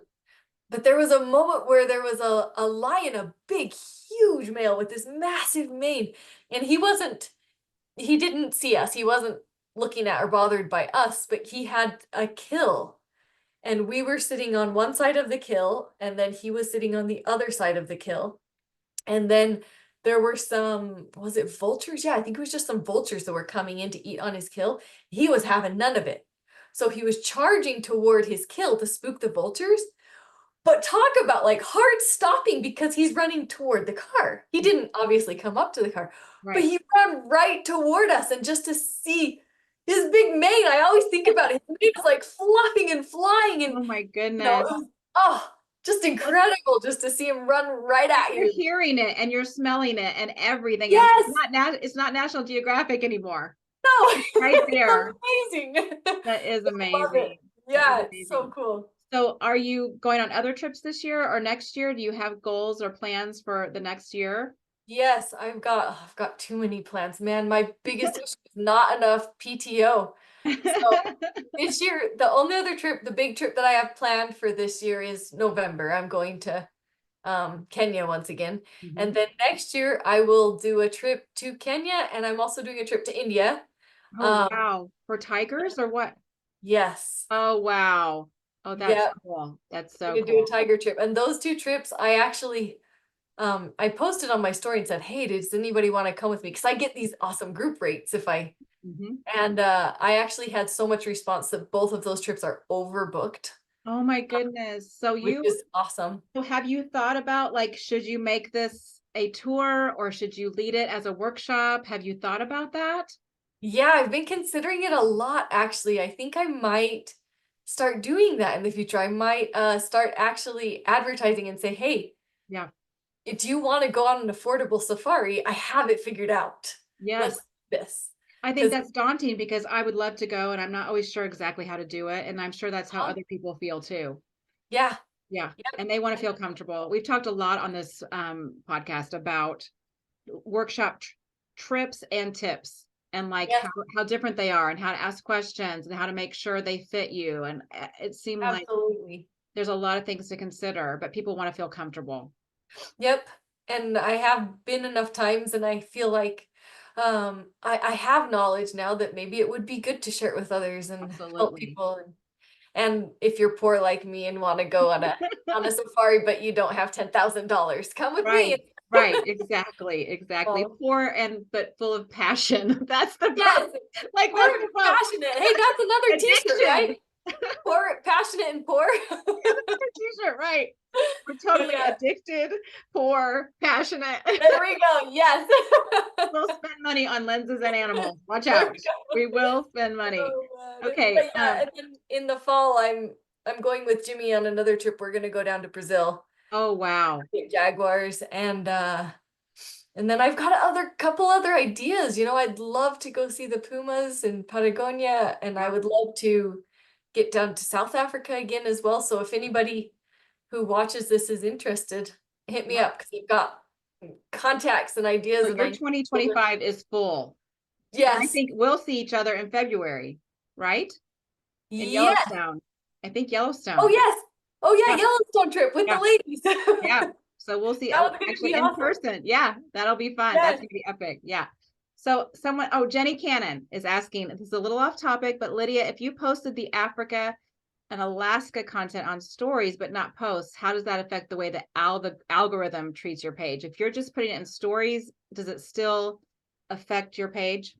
But there was a moment where there was a lion, a big, huge male with this massive mane, and he didn't see us. He wasn't looking at or bothered by us, but he had a kill. And we were sitting on one side of the kill, and then he was sitting on the other side of the kill. And then there were some, was it vultures? Yeah, I think it was just some vultures that were coming in to eat on his kill. He was having none of it. So he was charging toward his kill to spook the vultures. But talk about like hard stopping because he's running toward the car. He didn't obviously come up to the car, but Right. he ran right toward us. And just to see his big mane, I always think about it. His mane is like flapping and flying, and Oh my it goodness. was just Well, incredible just to see him run right and at you're you. hearing it and you're smelling it and everything, and Yes, it's not National Geographic anymore. no, It's right there. it's amazing. That is I love it. amazing. That is Yeah, it's so amazing. cool. So, are you going on other trips this year or next year? Do you have goals or plans for the next year? Yes, I've got too many plans, man. My biggest issue is not enough PTO. So this year, the only other trip, the big trip that I have planned for this year is November. I'm going to Kenya once again. And Mhm. then next year I will do a trip to Kenya, and I'm also doing a trip to India. Oh, Um, wow. For tigers or what? yes. Oh, wow. Oh, that's Yeah, cool. That's I'm so gonna do a cool. tiger trip. And those 2 trips I actually I posted on my story and said, "Hey, does anybody want to come with me?" Because I get these awesome group rates if I Mhm. and I actually had so much response that both of those trips are overbooked, Oh my goodness. which is awesome. So have you thought about, like, should you make this a tour or should you lead it as a workshop? Have you thought about that? Yeah, I've been considering it a lot actually. I think I might start doing that in the future. I might start actually advertising and say, "Hey, Yeah. if you want to go on an affordable safari, I have it figured out. Let's Yes. do this." I think Because that's daunting because I would love to go and I'm not always sure exactly how to do it, and I'm sure that's how huh? other people feel too. Yeah. Yeah, Yep. and they wanna feel comfortable. We've talked a lot on this, podcast about workshop trips and tips and, like, Yes, how different they are and how to ask questions and how to make sure they fit you, and, it seemed like absolutely. there's a lot of things to consider, but people wanna feel comfortable. Yep. And I have been enough times, and I feel like I have knowledge now that maybe it would be good to share it with others and help Absolutely. people. And if you're poor like me and want to go on a safari, but you don't have $10,000, come with me. Right, right, exactly, exactly. So, Poor and but full of passion. That's the yes, problem. Like, poor that's and the problem. passionate. Hey, that's another t-shirt, right? Addiction. Poor, passionate, and poor. T-shirt, right. We're totally Yeah, addicted, poor, passionate. there we go. Yes. We'll spend money on lenses and animals. Watch There we out. go. We will spend money. Oh, man. But Okay, yeah, and then in the fall, I'm going with Jimmy on another trip. We're gonna go down to Brazil, oh, wow. get jaguars, and then I've got other couple other ideas. I'd love to go see the pumas in Patagonia, and I Yeah, would love to get down to South Africa again as well. So if anybody who watches this is interested, hit me yeah. up because I've got contacts and ideas So and your ideas. 2025 is full. And I Yes. think we'll see each other in February, right? In Yes. Yellowstone. I think Oh, Yellowstone. yes. Oh, yeah, Yeah, Yellowstone trip with the yeah, ladies. yeah. So we'll see, That was gonna actually be in awesome. person. Yeah, that'll be fun. That's Yes. gonna be epic. Yeah. So someone, oh, Jenny Cannon is asking, this is a little off topic, but Lydia, if you posted the Africa and Alaska content on stories, but not posts, how does that affect the way that the algorithm treats your page? If you're just putting it in stories, does it still affect your page?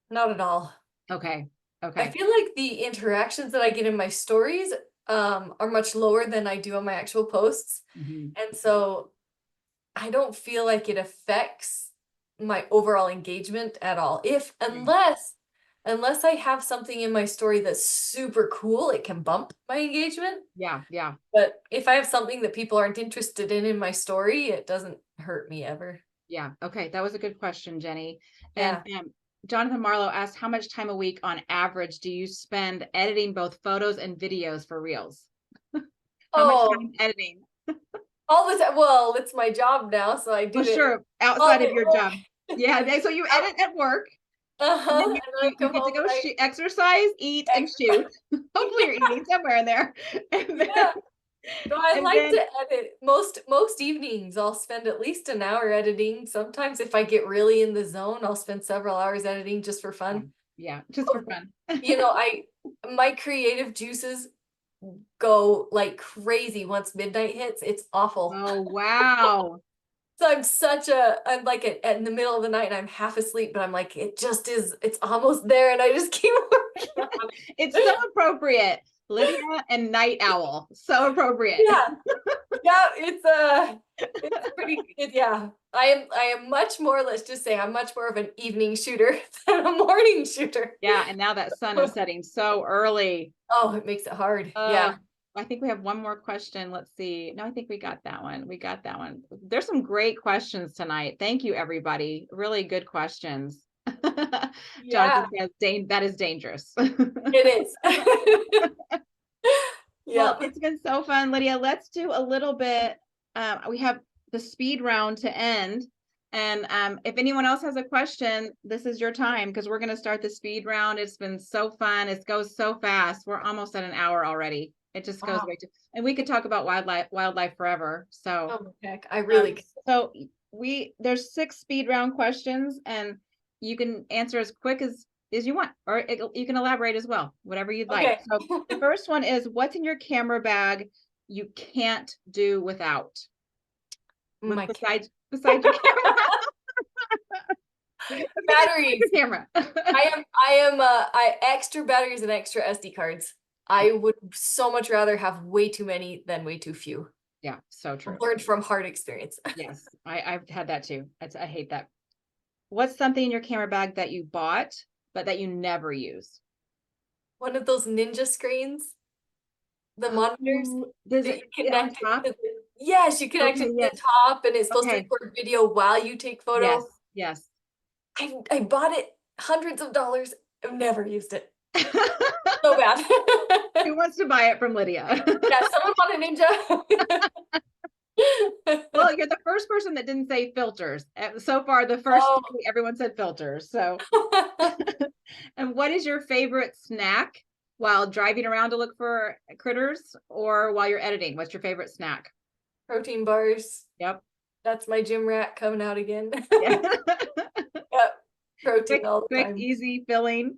Not at all. Okay. I Okay. feel like the interactions that I get in my stories, are much lower than I do on my actual posts, Mhm. and so I don't feel like it affects my overall engagement at all. If Okay. unless I have something in my story that's super cool, it can bump my engagement. Yeah. Yeah. But if I have something that people aren't interested in my story, it doesn't hurt me ever. Yeah. Okay. That was a good question, Jenny. And Yeah. Jonathan Marlowe asked, how much time a week on average do you spend editing both photos and videos for Reels? How much Oh, time editing? all the time. Well, it's my job now, so I Well, do it sure, all outside of day your work. job. Yeah. So you Out. edit at work, and then Uh-huh. you And then I you come get to home go and I exercise, eat, and shoot. Hopefully, you're eating somewhere in there, and then yeah. No, I and like then to edit. Most evenings I'll spend at least an hour editing. Sometimes if I get really in the zone, I'll spend several hours editing just for yeah, fun. yeah, just for fun. You know, I my creative juices go like crazy once midnight hits. It's awful. Oh wow. So I'm like in the middle of the night and I'm half asleep, but I'm like, it just is, it's almost there, and I just keep working on It's so it. appropriate. Lydia and Night Owl. So appropriate. Yeah. Yeah, it's pretty it, yeah. I am much more, let's just say I'm much more of an evening shooter than a morning shooter. Yeah, and now that sun is setting so early. Oh, it makes it hard. Uh, Yeah. I think we have one more question. Let's see. No, I think we got that one. We got that one. There's some great questions tonight. Thank you, everybody. Really good questions. Yeah, Jonathan says, that is dangerous." it is. Well, Yep. it's been so fun, Lydia. Let's do a little bit. We have the speed round to end. And if anyone else has a question, this is your time because we're going to start the speed round. It's been so fun. It goes so fast. We're almost at an hour already. It just goes Wow. way too. And we could talk about wildlife forever. So, Oh heck, I really could. so there's 6 speed round questions, and you can answer as quick as you want, or you can elaborate as well, whatever you'd like. Okay. So the first one is, what's in your camera bag you can't do without? My Besides your camera. Besides batteries. your camera. I extra batteries and extra SD cards. I would so much rather have way too many than way too few. Yeah, so true. Learned from hard experience. Yes, I've had that too. I hate that. What's something in your camera bag that you bought but that you never use? One of those ninja screens, the monitors Oh, does that it you sit on connect it top? to the yes, you connect Okay, it to the yes. top and it's supposed to Okay. record video while you take Yes, photo. yes. I bought it hundreds of dollars. I've never used it. So bad. Who wants to buy it from Lydia? Yeah, someone want a ninja? Well, you're the first person that didn't say filters. So far, the first Oh. three, everyone said filters. So, and what is your favorite snack while driving around to look for critters or while you're editing? What's your favorite snack? Protein bars. Yep. That's my gym rat coming out again. Yeah. Yep. Protein Quick, all the quick, time. easy filling.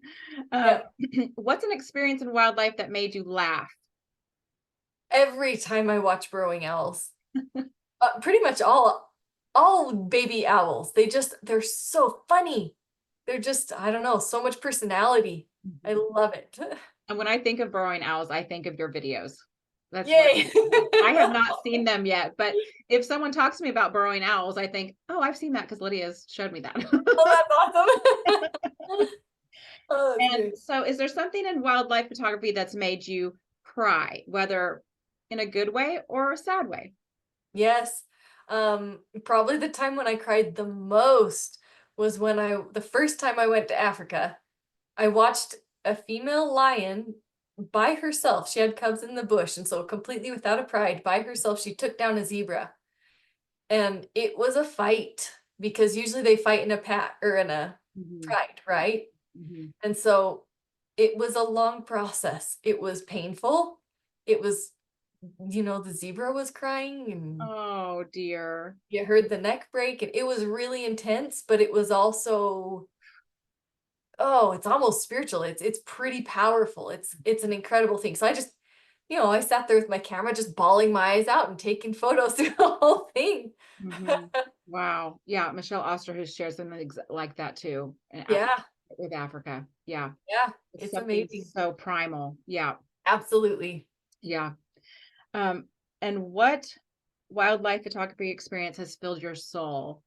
Yep. What's an experience in wildlife that made you laugh? Every time I watch burrowing owls, pretty much all baby owls, they're so funny. They're just, I don't know, so much personality. I love it. And when I think of burrowing owls, I think of your videos. That's what Yay. I have not seen them yet, but if someone talks to me about burrowing owls, I think, oh, I've seen that because Lydia's showed me that. Oh, that's awesome. Oh, that's And great. so, is there something in wildlife photography that's made you cry, whether in a good way or a sad way? Yes. Probably the time when I cried the most was the first time I went to Africa. I watched a female lion by herself. She had cubs in the bush, and so completely without a pride, by herself, she took down a zebra. And it was a fight because usually they fight in a pack or in a Mhm. tried, right? Mhm. And so it was a long process. It was painful. It was, the zebra was crying and Oh, dear. you heard the neck break, and it was really intense, but it was also, oh, it's almost spiritual. It's pretty powerful. It's an incredible thing. So I just, I sat there with my camera just bawling my eyes out and taking photos through the whole thing. Mhm. Wow. Yeah, Michelle Osterhuis shares something like that too, Yeah, with Africa. Yeah, yeah, it's it's something amazing. so primal. Yeah, Absolutely. yeah. Um, and what wildlife photography experience has filled your soul?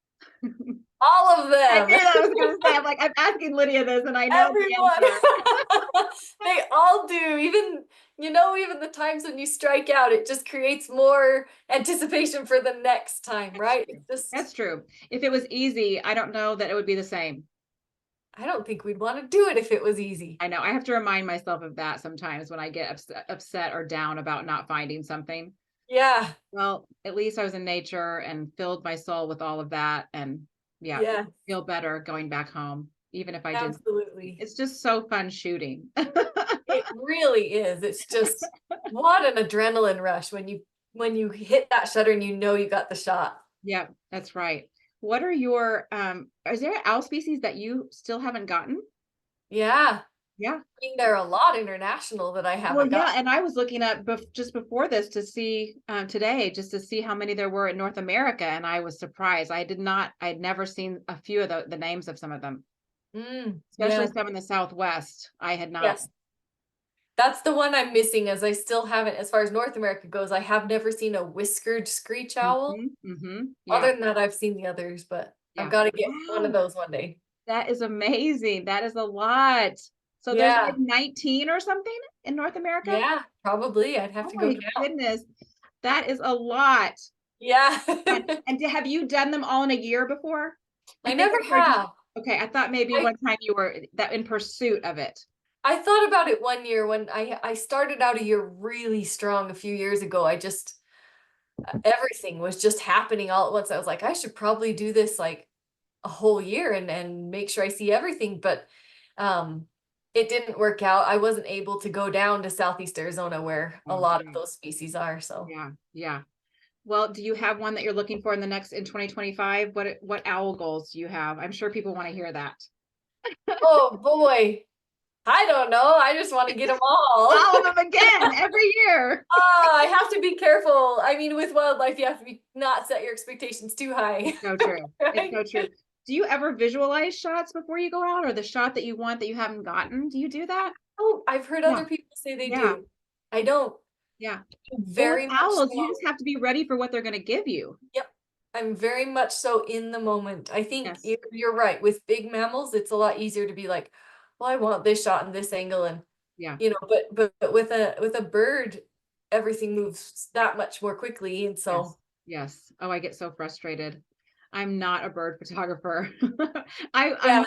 All of I them. knew that I was gonna say, I'm like, I'm asking Lydia this, and I know the Everyone. answer. They all do. Even the times when you strike out, it just creates more anticipation for the next time, That's right? true. It's just, That's true. If it was easy, I don't know that it would be the same. I don't think we'd want to do it if it was easy. I know. I have to remind myself of that sometimes when I get upset or down about not finding something. Yeah. Well, at least I was in nature and filled my soul with all of that. And yeah, Yes, feel better going back home, even if I didn't. absolutely. It's just so fun shooting. It really is. It's just what an adrenaline rush when you hit that shutter and you got the shot. Yeah, that's right. What are your is there owl species that you still haven't gotten? Yeah. Yeah. I mean, there are a lot international that I Well, haven't got. yeah, and I was looking up just before this to see today, just to see how many there were in North America, and I was surprised. I'd never seen a few of the names of some of them, especially Yeah. some in the Southwest. I had not. Yes. That's the one I'm missing, as I still haven't, as far as North America goes, I have never seen a whiskered screech owl. Yeah, Other than that, I've seen the others, but I've yeah. got to get one of Wow, those one day. that is amazing. That is a lot. So there's like Yeah. 19 or something in North America? Yeah, probably. I'd have Oh to go my count. goodness. That is a lot. Yeah. And have you done them all in a year before? I I think never I heard you. have. Okay, I thought maybe I one time you were that in pursuit of it. I thought about it one year when I started out a year really strong a few years ago. I just everything was just happening all at once. I was like, I should probably do this like a whole year and make sure I see everything, but um it didn't work out. I wasn't able to go down to Southeast Arizona where a Oh, lot of yeah, those species are, so. yeah, yeah. Well, do you have one that you're looking for in 2025? What owl goals do you have? I'm sure people want to hear that. Oh boy. I don't know. I just want to get them all. All of them again every year. I have to be careful. I mean, with wildlife, you have to be not set your expectations too high. It's so true. It's Right? so true. Do you ever visualize shots before you go out, or the shot that you want that you haven't gotten? Do you do that? Oh, I've heard Yeah, other people say they yeah, do. I don't. yeah. Well, with Very much owls, you so. just have to be ready for what they're going to give you. Yep. I'm very much so in the moment. I think Yes. you're right. With big mammals, it's a lot easier to be like, well, I want this shot in this angle, and Yeah. but with a bird, everything moves that much more quickly, and Yes. so Yes. Oh, I get so frustrated. I'm not a bird photographer. yeah,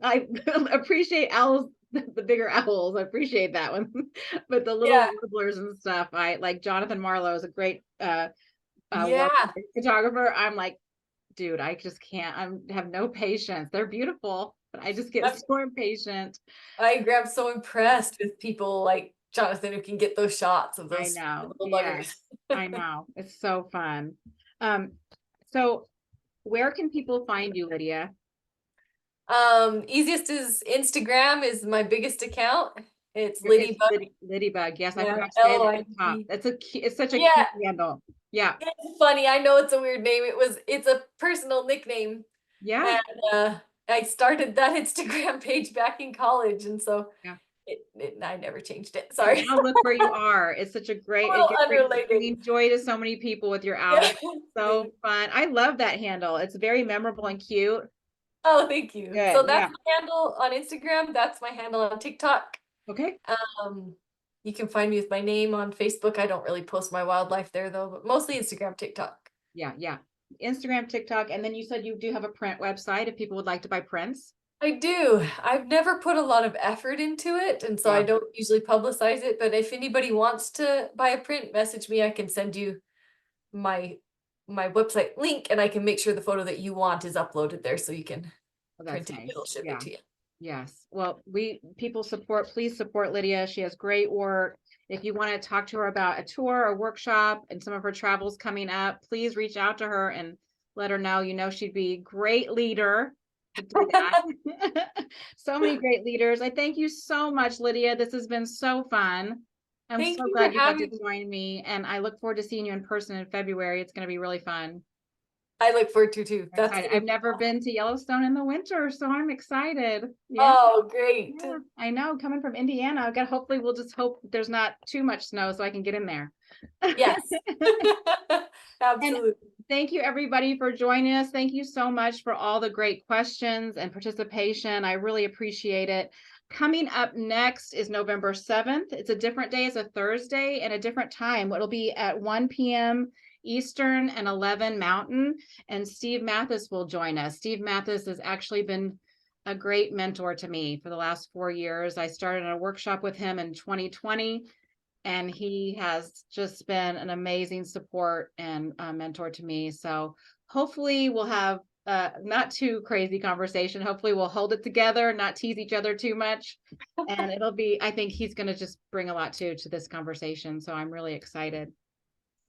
I appreciate owls, the bigger owls. I appreciate that one. But the little yeah, warblers and stuff, I like Jonathan Marlowe is a great yeah. wildlife photographer. I'm like, dude, I just can't. I have no patience. They're beautiful, but I just get I'm, so impatient. I agree. I'm so impressed with people like Jonathan who can get those shots of I those know. little Yes. buggers. I know. It's so fun. Um, so where can people find you, Lydia? Easiest is Instagram is my biggest account. It's It's Lydybug. Lydybug. Yes, I Yeah, forgot to say it at the top. LYD. It's such a Yeah, cute handle. Yeah. it's funny. I know it's a weird name. It's a personal nickname. Yeah. And I started that Instagram page back in college, and so Yeah. I never changed it. And Sorry. now look where you are. It's such a A great, little you're unrelated. bringing joy to so many people with your Yeah. owls. So fun. I love that handle. It's very memorable and cute. Oh, thank you. Good. So that's Yeah. my handle on Instagram. That's my handle on TikTok. Okay. Um, you can find me with my name on Facebook. I don't really post my wildlife there though, but mostly Instagram, TikTok. Yeah. Yeah. Instagram, TikTok, and then you said you do have a print website if people would like to buy prints. I do. I've never put a lot of effort into it, and so I Yeah. don't usually publicize it. But if anybody wants to buy a print, message me. I can send you my my website link, and I can make sure the photo that you want is uploaded there so you can Well, that's print it, nice. it'll ship it Yeah. to you. Yes. Well, please support Lydia. She has great work. If you want to talk to her about a tour or workshop and some of her travels coming up, please reach out to her and let her know. You know, she'd be a great leader to do that. So many great leaders. I thank you so much, Lydia. This has been so fun. I'm Thank so you for glad you got to having me. join me, and I look forward to seeing you in person in February. It's going to be really fun. I look forward to too. I'm That's excited. gonna I've be never awesome. been to Yellowstone in the winter, so I'm excited. Yeah. Oh, great. Yeah, I know. Coming from Indiana, I've got hopefully we'll just hope there's not too much snow so I can get in there. Yes. And Absolutely. thank you everybody for joining us. Thank you so much for all the great questions and participation. I really appreciate it. Coming up next is November 7th. It's a different day. It's a Thursday and a different time. It'll be at 1 p.m. Eastern and 11 Mountain. And Steve Mathis will join us. Steve Mathis has actually been a great mentor to me for the last 4 years. I started a workshop with him in 2020, and he has just been an amazing support and mentor to me. So hopefully we'll have not too crazy conversation. Hopefully we'll hold it together, not tease each other too much. And it'll be, I think he's going to just bring a lot too to this conversation. So I'm really excited.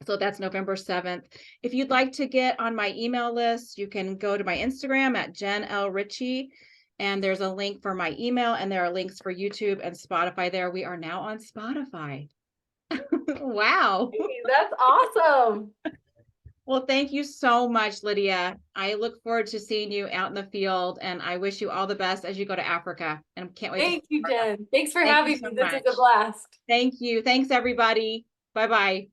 So that's November 7th. If you'd like to get on my email list, you can go to my Instagram at Jen L. Ritchie. And there's a link for my email, and there are links for YouTube and Spotify there. We are now on Spotify. Wow. Hey, that's awesome. Well, thank you so much, Lydia. I look forward to seeing you out in the field, and I wish you all the best as you go to Africa, and can't wait to see Thank you, you. Jen. Thanks for Thank you having so me. This is a much. blast. Thank you. Thanks, everybody. Bye-bye.